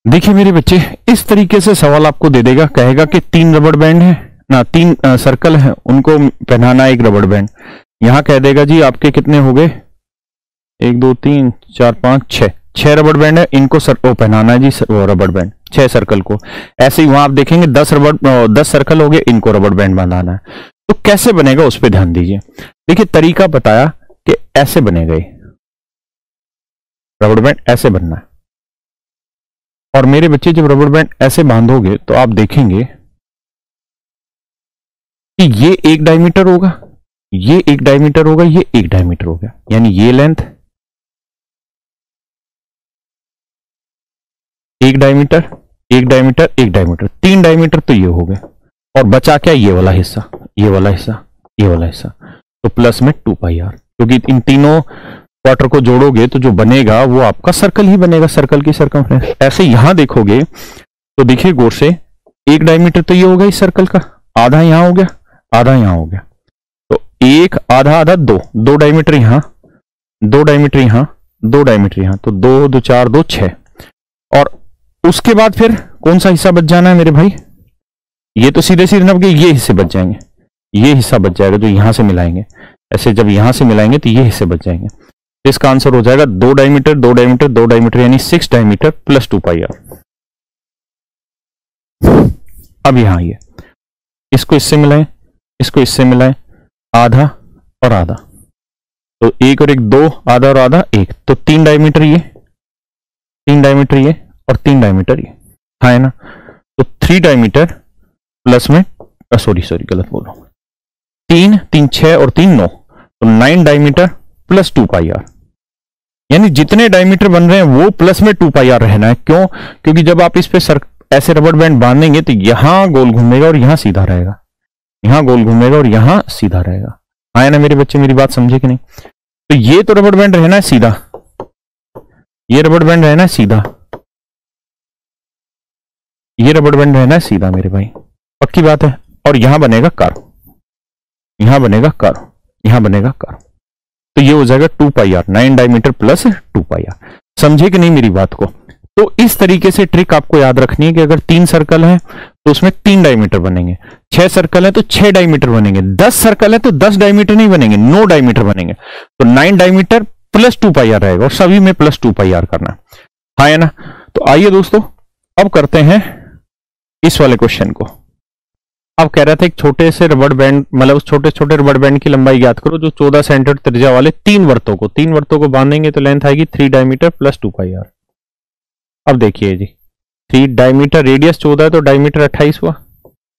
देखिए मेरे बच्चे, इस तरीके से सवाल आपको दे देगा, कहेगा कि 3 रबड़ बैंड है ना, 3 सर्कल है, उनको पहनाना एक रबड़ बैंड। यहां कह देगा जी आपके कितने हो गए, 1 2 3 4 5 6, 6 रबड़ बैंड है, इनको वो पहनाना है जी वो रबड़ बैंड 6 सर्कल को। ऐसे ही वहां आप देखेंगे 10 सर्कल हो गए, इनको रबड़ बैंड बनाना है। तो कैसे बनेगा उस पर ध्यान दीजिए। देखिए तरीका बताया कि ऐसे बनेगा, रबड़ बैंड ऐसे बनना है। और मेरे बच्चे जब रबड़ बैंड ऐसे बांधोगे तो आप देखेंगे कि ये एक डायमीटर होगा, ये एक डायमीटर होगा, ये एक डायमीटर होगा, यानी ये लेंथ एक डायमीटर, एक डायमीटर, एक डायमीटर, 3 डायमीटर तो ये हो गए। और बचा क्या, ये वाला हिस्सा, ये वाला हिस्सा, ये वाला हिस्सा। तो प्लस में 2 पाई आर, क्योंकि इन तीनों क्वार्टर को जोड़ोगे तो जो बनेगा वो आपका सर्कल ही बनेगा, सर्कल की सर्कमफ्रेंस। ऐसे यहां देखोगे तो देखिए गौर से, एक डायमीटर तो ये हो गया इस सर्कल का, आधा यहां हो गया, आधा यहां हो गया, तो एक आधा आधा 2, 2 डायमीटर यहां, 2 डायमीटर यहां, 2 डायमीटर यहां, तो 2 2 4 2 6। और उसके बाद फिर कौन सा हिस्सा बच जाना है मेरे भाई, ये तो सीधे सीधे नब के ये हिस्से बच जाएंगे, ये हिस्सा बच जाएगा जो यहां से मिलाएंगे। ऐसे जब यहां से मिलाएंगे तो ये हिस्से बच जाएंगे। तो इसका आंसर हो जाएगा 2 डायमीटर, 2 डायमीटर, 2 डायमीटर, यानी 6 डायमीटर प्लस 2 पाई आर। अब यहां ये, इसको इससे मिलाएं, इसको इससे मिलाएं, आधा और आधा, तो एक और एक 2, आधा और आधा 1, तो 3 डायमीटर ये, 3 डायमीटर ये, और 3 डायमीटर ये, हाँ है ना। तो 3 डायमीटर प्लस में, सॉरी सॉरी गलत बोल रहा हूं, 3 3 6 और 3 9, तो 9 डायमीटर प्लस 2 पाई आर। यानी जितने डायमीटर बन रहे हैं वो प्लस में 2 पाई आर रहना है। क्यों, क्योंकि जब आप इस पे ऐसे रबड़ बैंड बांधेंगे तो यहां गोल घूमेगा और यहां सीधा रहेगा, यहां गोल घूमेगा और यहां सीधा रहेगा। आया ना मेरे बच्चे, मेरी बात समझे कि नहीं। तो ये तो रबड़ बैंड रहना है सीधा, ये रबड़ बैंड रहना है सीधा, ये रबड़ बैंड रहना है सीधा मेरे भाई, पक्की बात है। और यहां बनेगा कर्व, यहां बनेगा कर्व, यहां बनेगा कर्व, तो ये हो जाएगा 2 pi r, 9 diameter plus 2 pi r. समझे कि नहीं मेरी बात को। तो इस तरीके से ट्रिक आपको याद रखनी है कि अगर 3 सर्कल है तो उसमें 3 डायमीटर बनेंगे, 6 सर्कल है तो 6 डायमीटर बनेंगे, 10 सर्कल है तो 10 डायमीटर नहीं बनेंगे, 9 डायमीटर बनेंगे। तो 9 डायमीटर प्लस 2 पाई आर रहेगा, और सभी में प्लस 2 पाई आर करना, हाँ है ना। तो आइए दोस्तों अब करते हैं इस वाले क्वेश्चन को। अब कह रहा था एक छोटे से रबड़ बैंड, मतलब उस छोटे छोटे रबड़ बैंड की लंबाई ज्ञात करो जो 14 सेंटीमीटर त्रिज्या वाले 3 वर्तों को बांधेंगे तो लेंथ आएगी 3 डायमीटर प्लस 2 पाई आर। अब देखिए जी, 3 डायमीटर, रेडियस 14 है तो डायमीटर 28 हुआ,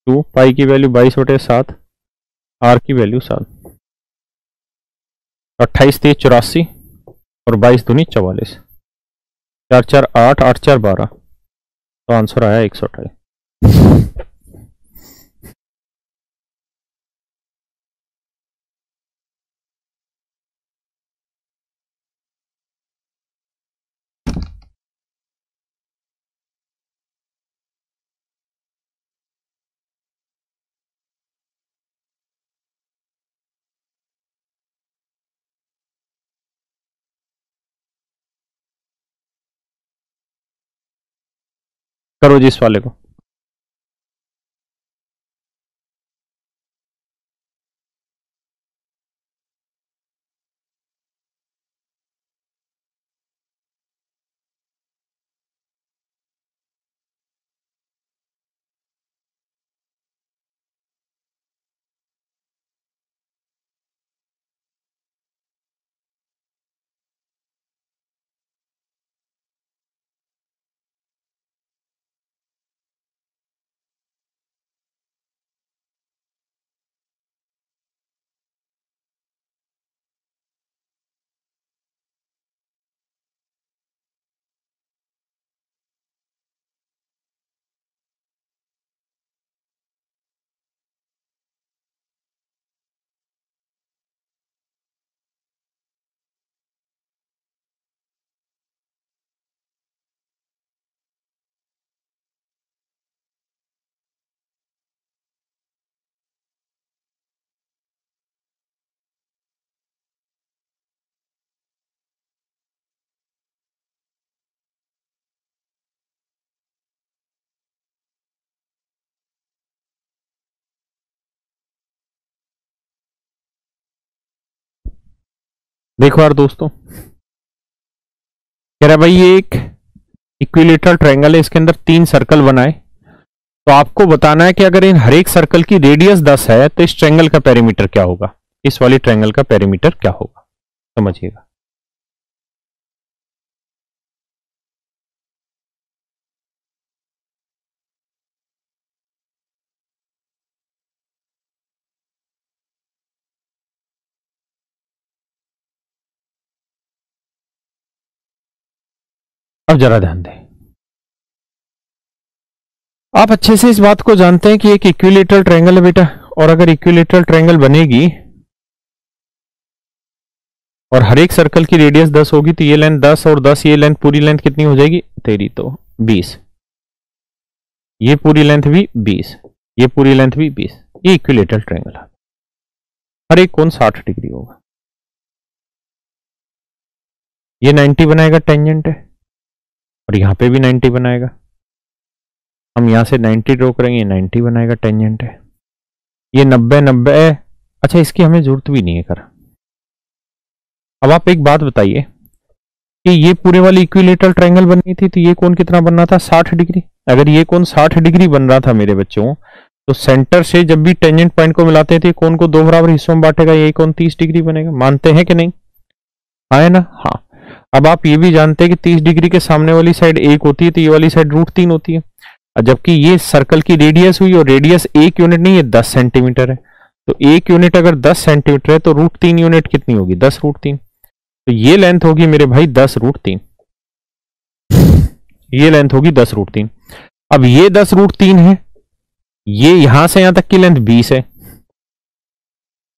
2 पाई की वैल्यू 22/7, आर की वैल्यू 7, 28 3 84 और 22 दूनी 44, 4 4 8, 8 4 12, तो आंसर आया 128। करो जी इस वाले को। देखो यार दोस्तों, कह रहा भाई ये एक इक्विलेटरल ट्रायंगल है, इसके अंदर 3 सर्कल बनाए, तो आपको बताना है कि अगर इन हर एक सर्कल की रेडियस 10 है तो इस ट्रायंगल का पेरीमीटर क्या होगा, इस वाली ट्रायंगल का पेरीमीटर क्या होगा, समझिएगा। अब जरा ध्यान दें, आप अच्छे से इस बात को जानते हैं कि एक इक्विलेटरल ट्रायंगल है बेटा, और अगर इक्विलेटरल ट्रायंगल बनेगी और हर एक सर्कल की रेडियस 10 होगी तो ये लेंथ 10 और 10, ये लेंथ पूरी लेंथ कितनी हो जाएगी तेरी, तो 20, ये पूरी लेंथ भी 20, ये पूरी लेंथ भी 20, ये इक्विलेटरल ट्रायंगल है। हर एक कोण 60 डिग्री होगा, ये 90 बनाएगा टेंजेंट है, और यहां पे भी 90 बनाएगा, हम यहां से 90 ड्रॉ करेंगे, 90 बनाएगा टेंजेंट है, ये 90 90, अच्छा इसकी हमें जरूरत भी नहीं है कर। अब आप एक बात बताइए कि ये पूरे वाली इक्विलेटरल ट्रायंगल बननी थी तो ये कोण कितना बनना था, 60 डिग्री। अगर ये कोण 60 डिग्री बन रहा था मेरे बच्चों, तो सेंटर से जब भी टेंजेंट पॉइंट को मिलाते थे कोण को 2 बराबर हिस्सों में बांटेगा, यही कोण 30 डिग्री बनेगा, मानते हैं कि नहीं, हाँ है ना, हाँ। अब आप ये भी जानते हैं कि 30 डिग्री के सामने वाली साइड 1 होती है तो ये वाली साइड √3 होती है, और जबकि ये सर्कल की रेडियस हुई, और रेडियस 1 यूनिट नहीं है 10 सेंटीमीटर है, तो 1 यूनिट अगर 10 सेंटीमीटर है तो √3 यूनिट कितनी होगी, 10√3, तो ये लेंथ होगी मेरे भाई 10√3, ये लेंथ होगी 10√3। अब ये 10√3 है, ये यहां से यहां तक की लेंथ 20 है,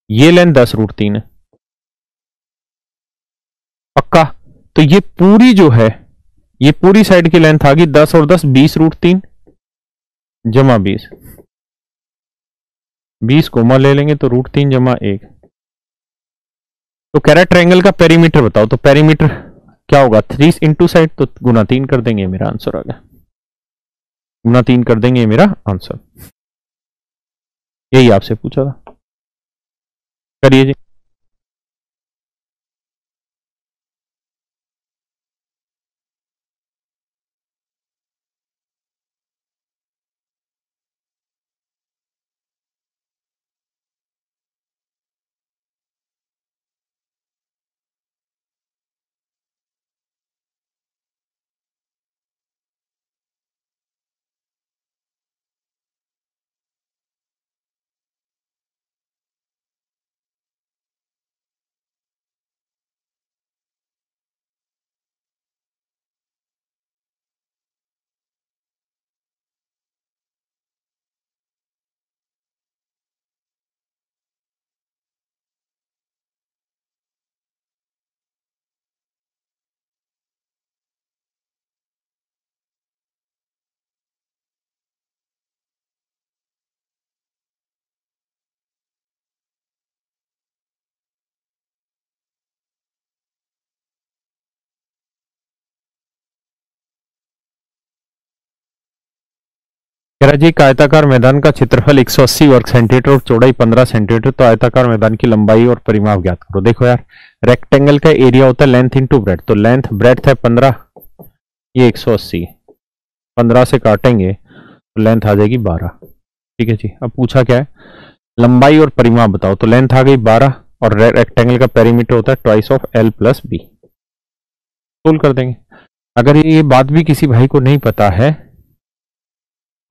ये लेंथ 10√3 है, पक्का। तो ये पूरी जो है, ये पूरी साइड की लेंथ आ गई 10 और 10 20√3 जमा 20, 20 कोमा ले लेंगे तो √3 जमा 1। तो कह रहा है ट्रायंगल का पेरीमीटर बताओ, तो पेरीमीटर क्या होगा, 3 इंटू साइड, तो गुना 3 कर देंगे, मेरा आंसर आ गया, गुना 3 कर देंगे, मेरा आंसर। यही आपसे पूछा था, करिए जी। कह रहा जी, एक आयताकार मैदान का क्षेत्रफल 180 वर्ग सेंटीमीटर और चौड़ाई 15 सेंटीमीटर, तो आयताकार मैदान की लंबाई और परिमाप ज्ञात करो। देखो यार, रेक्टेंगल का एरिया होता है लेंथ इंटू ब्रेथ, तो लेंथ ब्रेथ है 15, ये 180, 15 से काटेंगे तो लेंथ आ जाएगी 12, ठीक है जी। अब पूछा क्या है, लंबाई और परिमाप बताओ, तो लेंथ आ गई 12, और रेक्टेंगल का पेरीमीटर होता है twice of L plus B, solve कर देंगे। अगर ये बात भी किसी भाई को नहीं पता है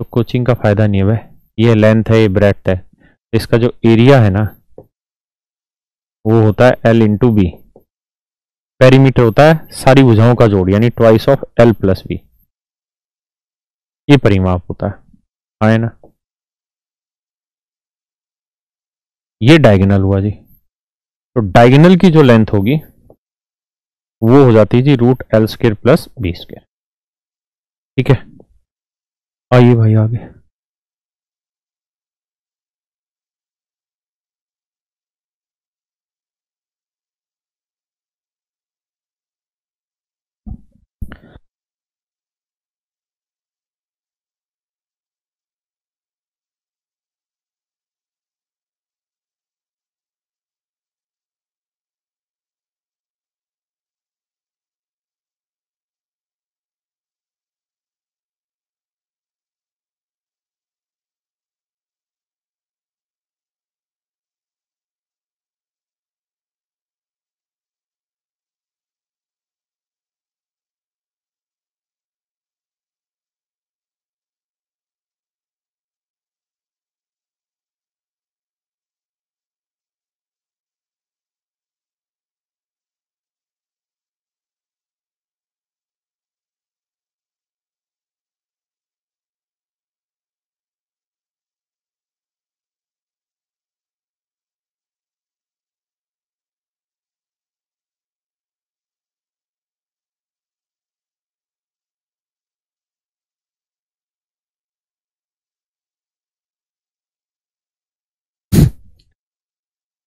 तो कोचिंग का फायदा नहीं है भाई, ये लेंथ है, ये ब्रेथ है, इसका जो एरिया है ना वो होता है L इंटू बी, पेरीमीटर होता है सारी भुजाओं का जोड़, यानी twice of L plus B, ये परिमाप होता है, ना। ये डायगोनल हुआ जी, तो डायगोनल की जो लेंथ होगी वो हो जाती है जी √L² प्लस B², ठीक है। आइए भाई आगे।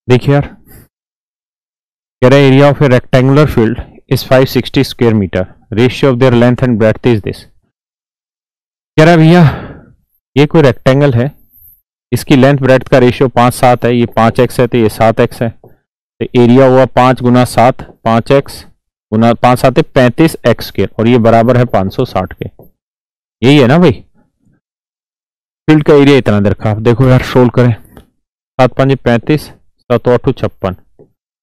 देखिए यार, कह रहा है area of a rectangular field is 560 square metre, ratio of their length and breadth is this. कह रहा है भैया ये कोई रेक्टेंगल है, इसकी लेंथ ब्रेड्थ का रेशियो 5-7 है, ये 5x है तो ये 7x है, तो एरिया हुआ 5 गुना 7, 5x गुना 5-7 है 35x स्क्वायर, और ये बराबर है 560 के। यही है ना भाई, फील्ड का एरिया इतना दे रखा। आप देखो यार सोल्व करें, 7×5 35, 7×8 56,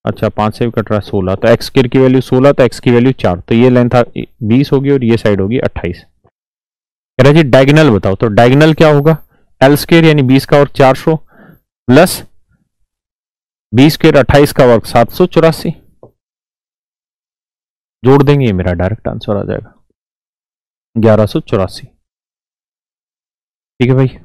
अच्छा 5 से भी कट रहा है 16, तो एक्स स्क्वायर की वैल्यू 16, तो एक्स की वैल्यू 4, तो ये लेंथ 20 होगी और ये साइड होगी 28। कह रहा है जी डायगोनल बताओ, तो डायगोनल क्या होगा, एल स्क्वायर यानी 20 का वर्ग 400 प्लस 20 स्क्वायर 28 का वर्ग 784, जोड़ देंगे, ये मेरा डायरेक्ट आंसर आ जाएगा 1184। ठीक है भाई।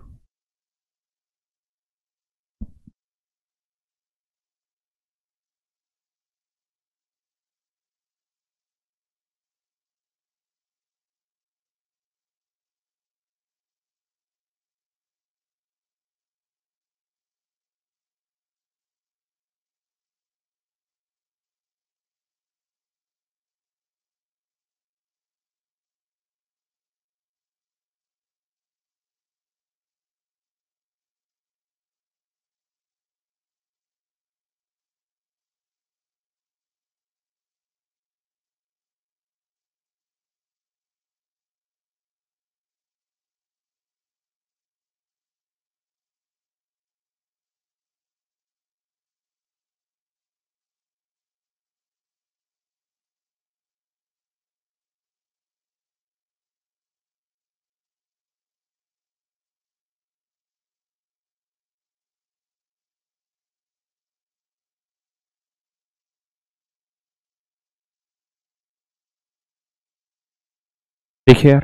देखिए यार,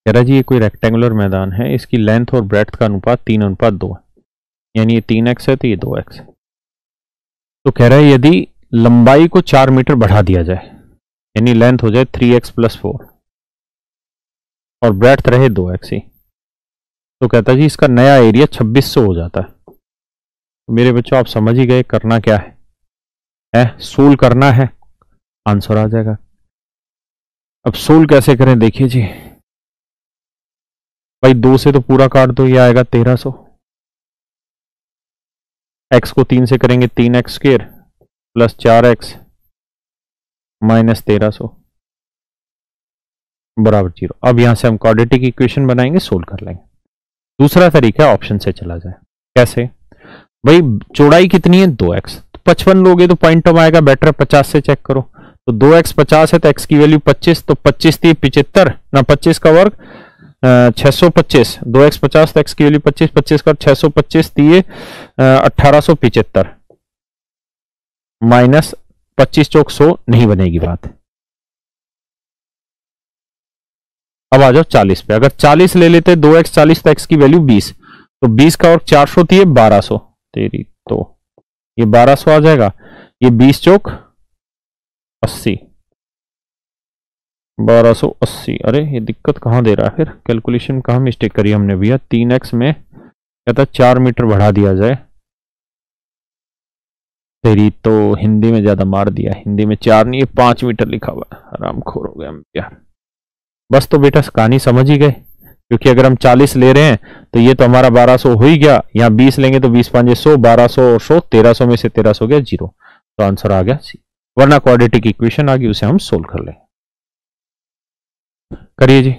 कह रहा जी ये कोई रेक्टेंगुलर मैदान है, इसकी लेंथ और ब्रेड्थ का अनुपात 3:2 है, यानी ये 3x है तो ये 2x है। तो कह रहा है यदि लंबाई को 4 मीटर बढ़ा दिया जाए, यानी लेंथ हो जाए 3x+4 और ब्रेड्थ रहे 2x ही, तो कहता है जी इसका नया एरिया 2600 हो जाता है। तो मेरे बच्चों आप समझ ही गए करना क्या है सोल्व करना है, आंसर आ जाएगा। अब सोल्व कैसे करें देखिए जी, भाई 2 से तो पूरा काट दो, ये आएगा 1300, x को 3 से करेंगे 3x square plus 4x minus 1300 बराबर 0। अब यहां से हम क्वाड्रेटिक इक्वेशन बनाएंगे, सोल्व कर लेंगे। दूसरा तरीका ऑप्शन से चला जाए, कैसे भाई, चौड़ाई कितनी है 2x, तो 55 लोगे तो पॉइंट टर्म आएगा, बेटर 50 से चेक करो, तो 2x 50 है तो x की वैल्यू 25, तो 25 थी 75 ना, 25 का वर्ग 625, 2x 50 तो x की वैल्यू 25, 25 का 625 दिए 1875 माइनस 25 चौक 100 नहीं बनेगी बात। अब आ जाओ 40 पे, अगर 40 ले लेते 2x 40 तो x की वैल्यू 20, तो 20 का वर्ग 400 थी 1200 तेरी, तो ये 1200 आ जाएगा, ये 20 चौक 80, 1280। अरे ये दिक्कत कहां दे रहा है फिर, कैलकुलेशन कहां मिस्टेक करी हमने भैया, 3x में कहता 4 मीटर बढ़ा दिया जाए, तेरी तो हिंदी में ज्यादा मार दिया, हिंदी में 4 नहीं 5 मीटर लिखा हुआ है, आराम खोर हो गया हम यार। बस तो बेटा कहानी समझ ही गए, क्योंकि अगर हम 40 ले रहे हैं तो ये तो हमारा 1200 हो ही गया, यहाँ 20 लेंगे तो 20×5 = 100, 1200 और 100 1300 में से 1300 गया 0, तो आंसर आ गया सी। वरना क्वाड्रेटिक इक्वेशन आ गई, उसे हम सोल्व कर लें। करिए जी।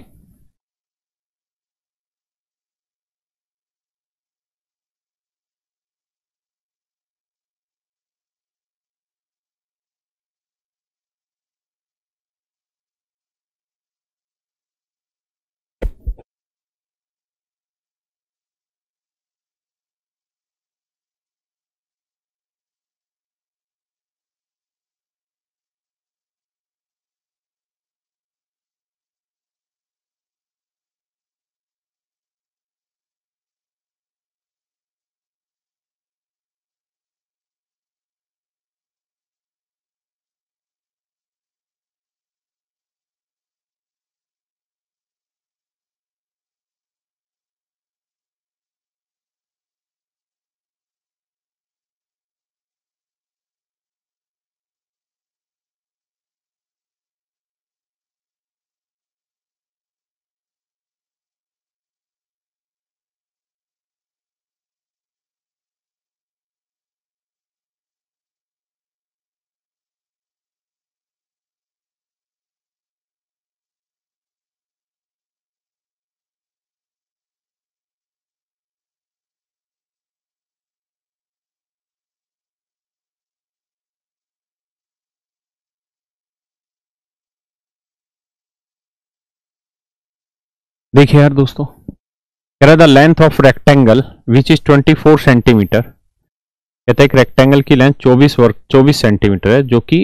देखिए यार दोस्तों, कह रहा the length of rectangle which is 24 centimetre. कहता है एक रेक्टेंगल की लेंथ 24 सेंटीमीटर है, जो कि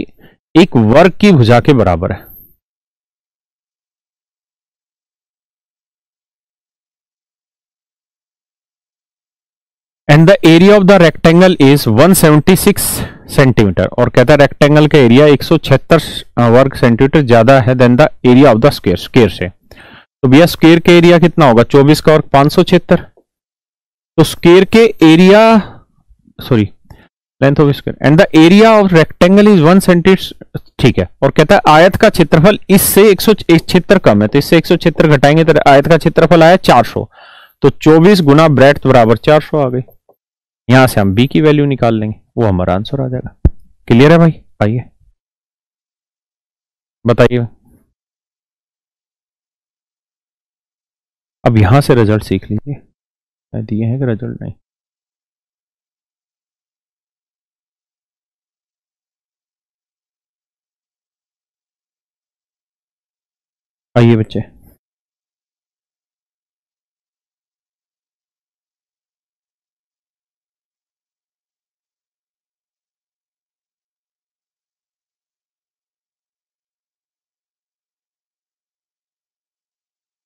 एक वर्ग की भुजा के बराबर है। And the area of the rectangle is 176 centimetre. और कहता है रेक्टेंगल का एरिया 176 वर्ग सेंटीमीटर ज्यादा है than the area of the square, square से। तो भैया स्क्वायर का एरिया कितना होगा, 24 का वर्ग 576। तो स्क्वायर के area, sorry, length of square and the area of rectangle is 1 centimetre, ठीक है। और कहता है आयत का क्षेत्रफल इससे 176 कम है, तो इससे 176 घटाएंगे तो आयत का क्षेत्रफल आया 400। तो 24 गुना ब्रेड्थ बराबर 400 आ गई। यहां से हम बी की वैल्यू निकाल लेंगे, वो हमारा आंसर आ जाएगा। क्लियर है भाई? आइए बताइए। अब यहां से रिजल्ट सीख लीजिए, दिए हैं कि रिजल्ट नहीं। आइए बच्चे,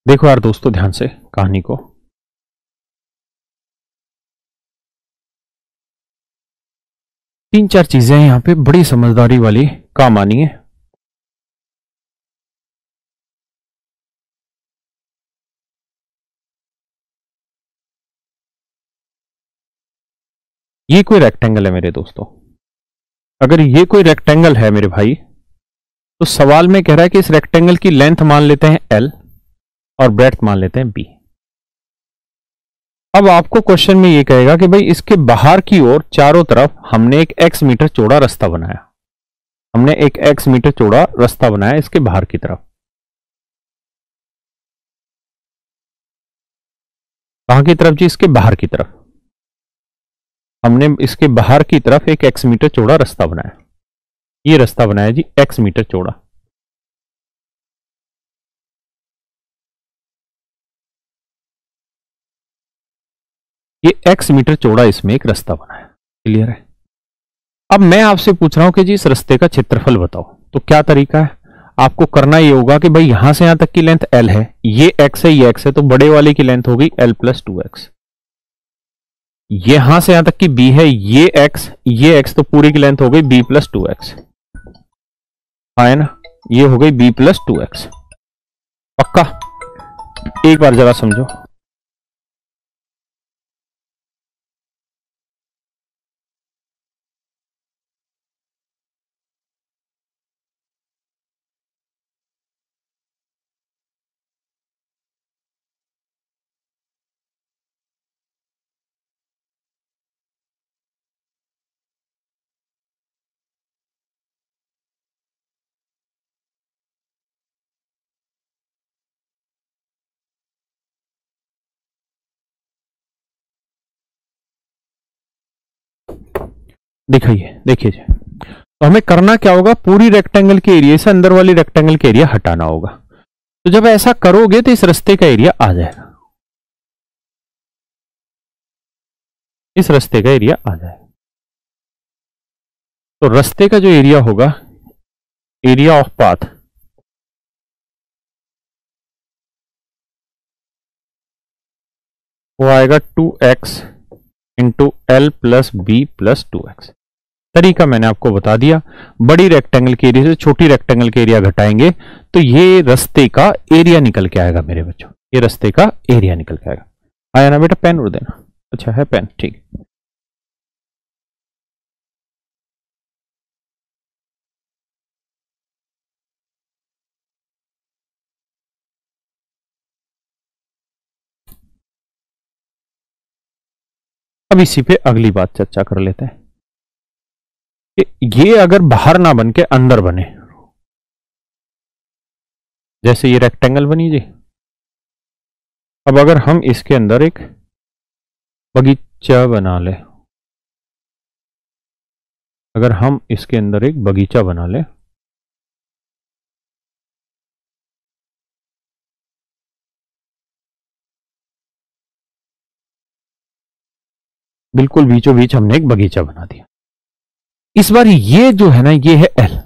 देखो यार दोस्तों ध्यान से कहानी को। तीन चार चीजें यहां पे बड़ी समझदारी वाली काम आनी है। ये कोई रेक्टेंगल है मेरे दोस्तों, अगर ये कोई रेक्टेंगल है मेरे भाई, तो सवाल में कह रहा है कि इस रेक्टेंगल की लेंथ मान लेते हैं एल और ब्रेड्थ मान लेते हैं बी। अब आपको क्वेश्चन में ये कहेगा कि भाई इसके बाहर की ओर चारों तरफ हमने एक x मीटर चौड़ा रास्ता बनाया, हमने एक x मीटर चौड़ा रास्ता बनाया इसके बाहर की तरफ। कहां की तरफ जी? इसके बाहर की तरफ। हमने इसके बाहर की तरफ एक x मीटर चौड़ा रास्ता बनाया, ये रास्ता बनाया जी x मीटर चौड़ा। ये x मीटर चौड़ा इसमें एक रास्ता बनाया। क्लियर है? अब मैं आपसे पूछ रहा हूं कि जी इस रास्ते का क्षेत्रफल बताओ। तो क्या तरीका है, आपको करना ये होगा कि भाई यहां से यहां तक की लेंथ l है, ये x है, ये x है, तो बड़े वाले की लेंथ होगी l प्लस 2x। यहां से यहां तक की b है, ये x, तो पूरी की लेंथ हो गई b प्लस 2x। हाँ है ना, ये हो गई b प्लस 2x। पक्का? एक बार जरा समझो। दिखाइए, देखिए, तो हमें करना क्या होगा, पूरी रेक्टेंगल के एरिया से अंदर वाली रेक्टेंगल के एरिया हटाना होगा। तो जब ऐसा करोगे तो इस रास्ते का एरिया आ जाएगा, इस रास्ते का एरिया आ जाएगा। तो रास्ते का जो एरिया होगा, एरिया ऑफ पाथ, वो आएगा 2x into L plus B plus 2x। तरीका मैंने आपको बता दिया, बड़ी रेक्टेंगल के एरिया से छोटी रेक्टेंगल के एरिया घटाएंगे तो ये रास्ते का एरिया निकल के आएगा मेरे बच्चों, ये रास्ते का एरिया निकल के आएगा। आया ना बेटा? पेन उड़ देना। अच्छा है पेन, ठीक। अब इसी पे अगली बात चर्चा कर लेते हैं कि ये अगर बाहर ना बन के अंदर बने, जैसे ये रेक्टेंगल बनी जी। अब अगर हम इसके अंदर एक बगीचा बना ले, अगर हम इसके अंदर एक बगीचा बना ले, बिल्कुल बीचों बीच हमने एक बगीचा बना दिया। इस बार ये जो है ना, ये है एल,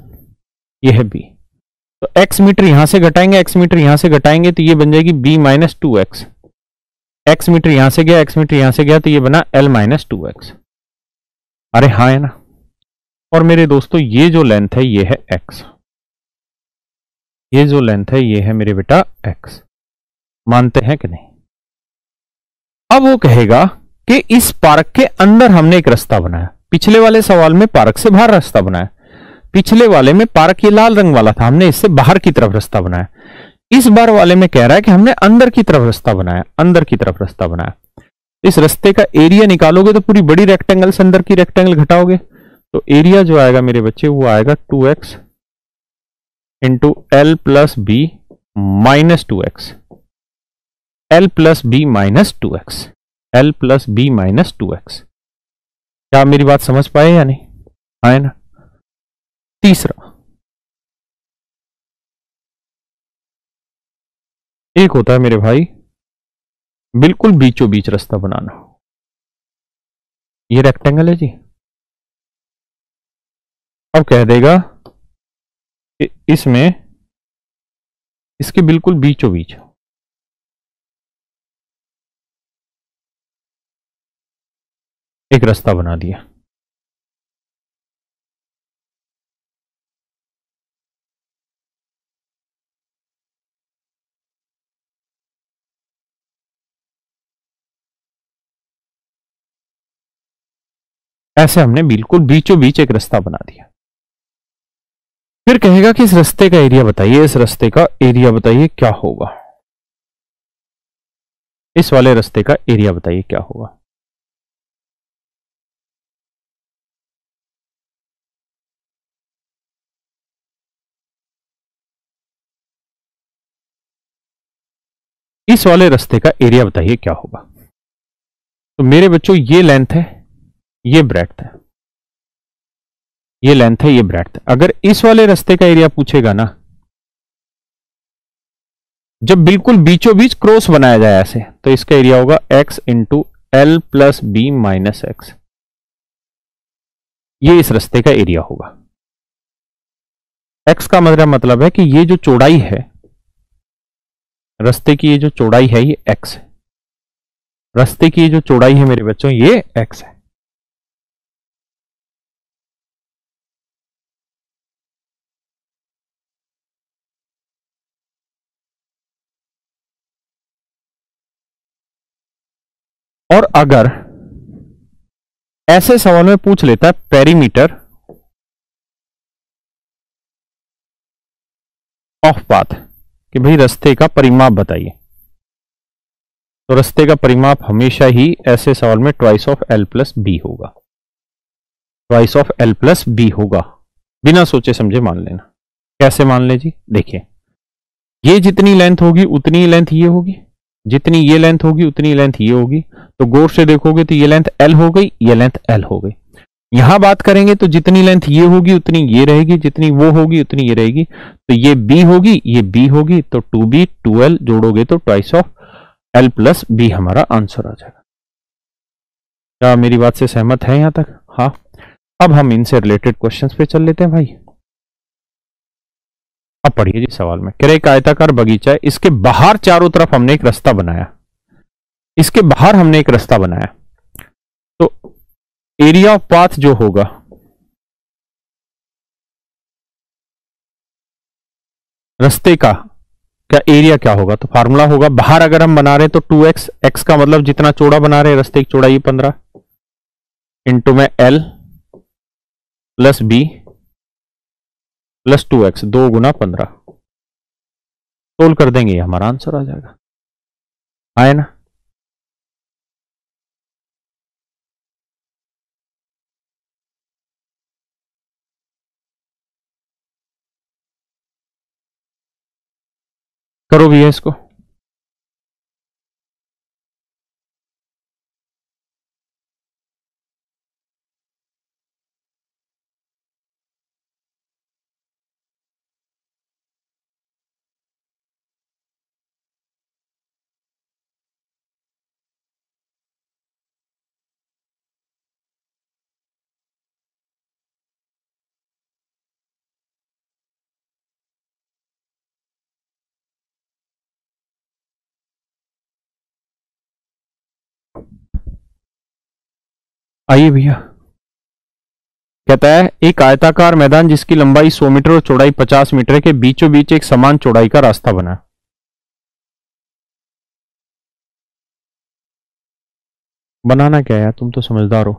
ये है बी। तो एक्स मीटर यहां से घटाएंगे, एक्स मीटर यहां से घटाएंगे, तो ये बन जाएगी B minus two X. X metre यहां से गया, एक्स मीटर यहां से गया, तो ये बना एल माइनस टू एक्स। अरे हाँ है ना। और मेरे दोस्तों ये जो लेंथ है ये है एक्स, ये जो लेंथ है ये है मेरे बेटा एक्स। मानते हैं कि नहीं? अब वो कहेगा कि इस पार्क के अंदर हमने एक रास्ता बनाया। पिछले वाले सवाल में पार्क से बाहर रास्ता बनाया, पिछले वाले में पार्क ये लाल रंग वाला था, हमने इससे बाहर की तरफ रास्ता बनाया। इस बार वाले में कह रहा है कि हमने अंदर की तरफ रास्ता बनाया, अंदर की तरफ रास्ता बनाया। इस रास्ते का एरिया निकालोगे तो पूरी बड़ी रेक्टेंगल से अंदर की रेक्टेंगल घटाओगे, तो एरिया जो आएगा मेरे बच्चे वो आएगा 2x into L plus b minus 2x, l plus b minus 2x, l plus b minus 2x। क्या आप मेरी बात समझ पाए या नहीं? आए ना। तीसरा, एक होता है मेरे भाई बिल्कुल बीचों बीच रास्ता बनाना। ये रेक्टेंगल है जी, अब कह देगा कि इसमें इसके बिल्कुल बीचों बीच एक रास्ता बना दिया। ऐसे हमने बिल्कुल बीचों बीच एक रास्ता बना दिया। फिर कहेगा कि इस रास्ते का एरिया बताइए, इस रास्ते का एरिया बताइए क्या होगा, इस वाले रास्ते का एरिया बताइए क्या होगा। इस वाले रास्ते का एरिया बताइए क्या होगा। तो मेरे बच्चों ये लेंथ है, ये ब्रेड्थ है, ये लेंथ है, ये ब्रेड्थ है। अगर इस वाले रास्ते का एरिया पूछेगा ना, जब बिल्कुल बीचों बीच क्रॉस बनाया जाए ऐसे, तो इसका एरिया होगा x into L plus b minus x. ये इस रास्ते का एरिया होगा। x का मतलब है कि ये जो चौड़ाई है रास्ते की, ये जो चौड़ाई है ये x है। रास्ते की ये जो चौड़ाई है मेरे बच्चों ये x है। और अगर ऐसे सवाल में पूछ लेता है पेरीमीटर ऑफ पाथ, कि भाई रास्ते का परिमाप बताइए, तो रास्ते का परिमाप हमेशा ही ऐसे सवाल में twice of L plus B होगा, twice of L plus B होगा। बिना सोचे समझे मान लेना। कैसे मान ले जी? देखिए, ये जितनी लेंथ होगी उतनी ही लेंथ ये होगी, जितनी ये लेंथ होगी उतनी लेंथ ये होगी। तो गौर से देखोगे तो ये लेंथ एल हो गई, ये लेंथ एल हो गई। यहां बात करेंगे तो जितनी लेंथ ये होगी उतनी ये रहेगी, जितनी वो होगी उतनी ये रहेगी। तो ये बी होगी, ये बी होगी, तो 2b 2l जोड़ोगे तो twice of L plus b हमारा आंसर आ जाएगा। क्या मेरी बात से सहमत है यहां तक? हाँ। अब हम इनसे रिलेटेड क्वेश्चंस पे चल लेते हैं भाई। अब पढ़िए जी सवाल में, कह रहे एक आयताकार बगीचा है, इसके बाहर चारों तरफ हमने एक रास्ता बनाया, इसके बाहर हमने एक रास्ता बनाया। तो एरिया ऑफ पाथ जो होगा, रास्ते का एरिया क्या होगा, तो फार्मूला होगा, बाहर अगर हम बना रहे हैं तो 2x, x का मतलब जितना चौड़ा बना रहे हैं रास्ते की चौड़ाई 15 इंटू में l plus b plus 2x, 2 गुना 15। सोल्व कर देंगे, ये हमारा आंसर आ जाएगा। आए ना। करो भी है इसको। आइए भैया, कहता है एक आयताकार मैदान जिसकी लंबाई 100 मीटर और चौड़ाई 50 मीटर के बीचों बीच एक समान चौड़ाई का रास्ता बना है। बनाना क्या है, तुम तो समझदार हो।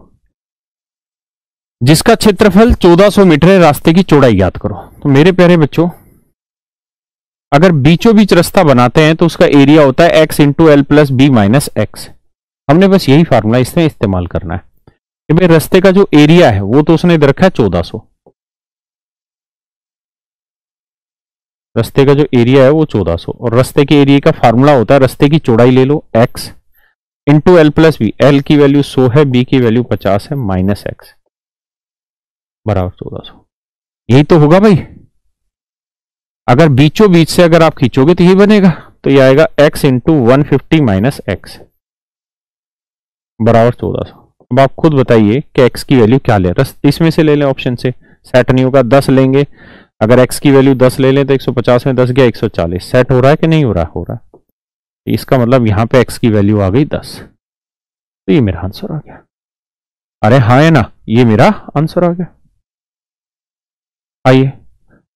जिसका क्षेत्रफल 1400 मीटर है, रास्ते की चौड़ाई ज्ञात करो। तो मेरे प्यारे बच्चों, अगर बीचों बीच रास्ता बनाते हैं तो उसका एरिया होता है x into L plus b minus x. हमने बस यही फार्मूला इसमें इस्तेमाल करना है कि भाई रास्ते का जो एरिया है वो तो उसने दे रखा है 1400। रास्ते का जो एरिया है वो 1400 और रास्ते के एरिया का फार्मूला होता है रास्ते की चौड़ाई ले लो x into L plus b. L की वैल्यू 100 है, बी की वैल्यू 50 है, माइनस एक्स बराबर 1400। यही तो होगा भाई। अगर बीचों बीच से अगर आप खींचोगे तो यही बनेगा। तो ये आएगा x इंटू 150 माइनस एक्स बराबर 1400। अब आप खुद बताइए कि x की वैल्यू क्या ले। इसमें से ले लें, ऑप्शन से सेट नहीं होगा, 10 लेंगे। अगर x की वैल्यू 10 ले लें तो 150 में 10 गया 140। सेट हो रहा है कि नहीं हो रहा? हो रहा है। इसका मतलब यहां पे x की वैल्यू आ गई 10। तो ये मेरा आंसर आ गया। अरे हाँ है ना, ये मेरा आंसर आ गया। आइए,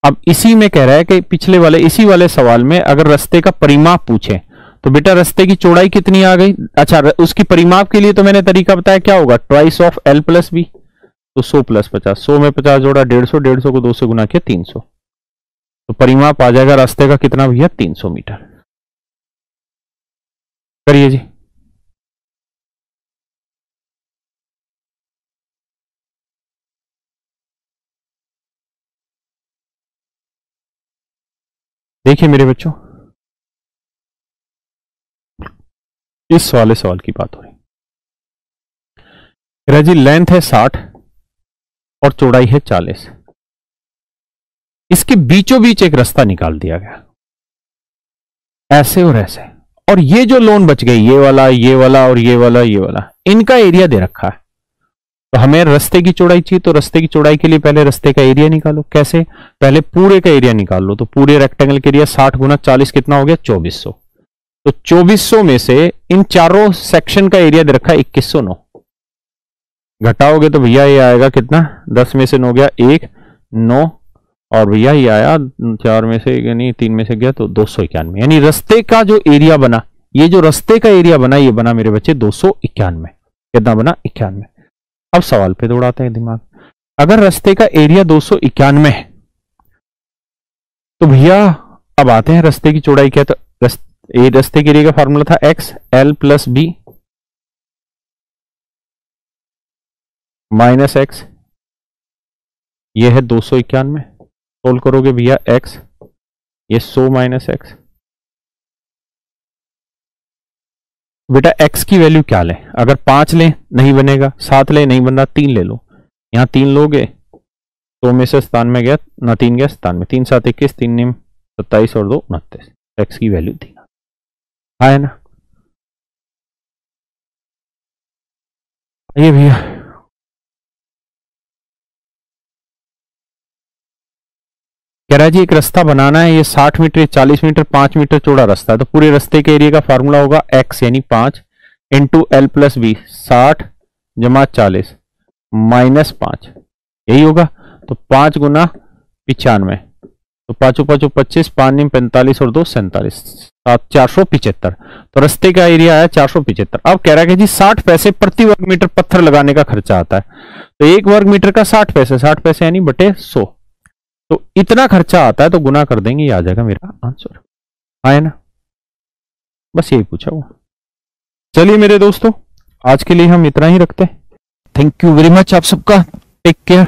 अब इसी में कह रहा है कि पिछले वाले इसी वाले सवाल में अगर रास्ते का परिमाप पूछे तो बेटा रास्ते की चौड़ाई कितनी आ गई। अच्छा, उसकी परिमाप के लिए तो मैंने तरीका बताया क्या होगा, twice of L plus b. तो 100 प्लस 50, 100 में 50 जोड़ा 150, 150 को 2 से गुना किया 300। तो परिमाप आ जाएगा रास्ते का कितना भैया, 300 मीटर। करिए जी। देखिए मेरे बच्चों, इस वाले सवाल की बात हो रही जी। लेंथ है 60 और चौड़ाई है 40। इसके बीचों बीच एक रास्ता निकाल दिया गया, ऐसे और ऐसे। और ये जो लोन बच गई, ये वाला, ये वाला और ये वाला, ये वाला, इनका एरिया दे रखा है। तो हमें रास्ते की चौड़ाई चाहिए, तो रास्ते की चौड़ाई के लिए पहले रास्ते का एरिया निकालो। कैसे? पहले पूरे का एरिया निकाल लो। तो पूरे रेक्टेंगल के एरिया 60 गुना 40 कितना हो गया, 2400। तो 2400 में से इन चारों सेक्शन का एरिया दे रखा है 2109। घटाओगे तो भैया ये आएगा कितना, 10 में से 9 गया 1, 9 और भैया ये आया 4 में से यानी 3 में से गया तो 291। यानी रास्ते का जो एरिया बना, ये जो रास्ते का एरिया बना, ये बना मेरे बच्चे 291। कितना बना, 91। अब सवाल पे दौड़ाते हैं दिमाग। अगर रास्ते का एरिया 291 है तो भैया अब आते हैं रास्ते की चौड़ाई क्या। तो रास्ते के एरिया का फॉर्मूला था x l plus b minus x. ये है 291। सोल्व करोगे भैया एक्स, ये 100 माइनस एक्स। बेटा एक्स की वैल्यू क्या लें? अगर 5 लें नहीं बनेगा, 7 लें नहीं बनना, 3 ले लो। यहां 3 लोगे 100 में से 97 गया ना, 3 गया 97, 3 7 21, 3 निम 27 और 2 29। एक्स की वैल्यू 3 है ना। ये भैया कह रहा है जी एक रास्ता बनाना है, ये 60 मीटर 40 मीटर 5 मीटर चौड़ा रास्ता है। तो पूरे रास्ते के एरिया का फार्मूला होगा x यानी 5 इंटू एल प्लस बी, 60 जमा 40 माइनस 5, यही होगा। तो 5 गुना 95, तो 5 5 25, 5 निम 45 और 2 47, 475। तो रास्ते का एरिया है 475। अब कह रहा है कि जी 60 पैसे प्रति वर्ग मीटर पत्थर लगाने का खर्चा आता है। तो 1 वर्ग मीटर का 60 पैसे, 60 पैसे यानी बटे 100। तो इतना खर्चा आता है तो गुना कर देंगे, ये आ जाएगा मेरा आंसर। है ना, बस यही पूछा हुआ। चलिए मेरे दोस्तों, आज के लिए हम इतना ही रखते हैं। थैंक यू वेरी मच आप सबका। Take care.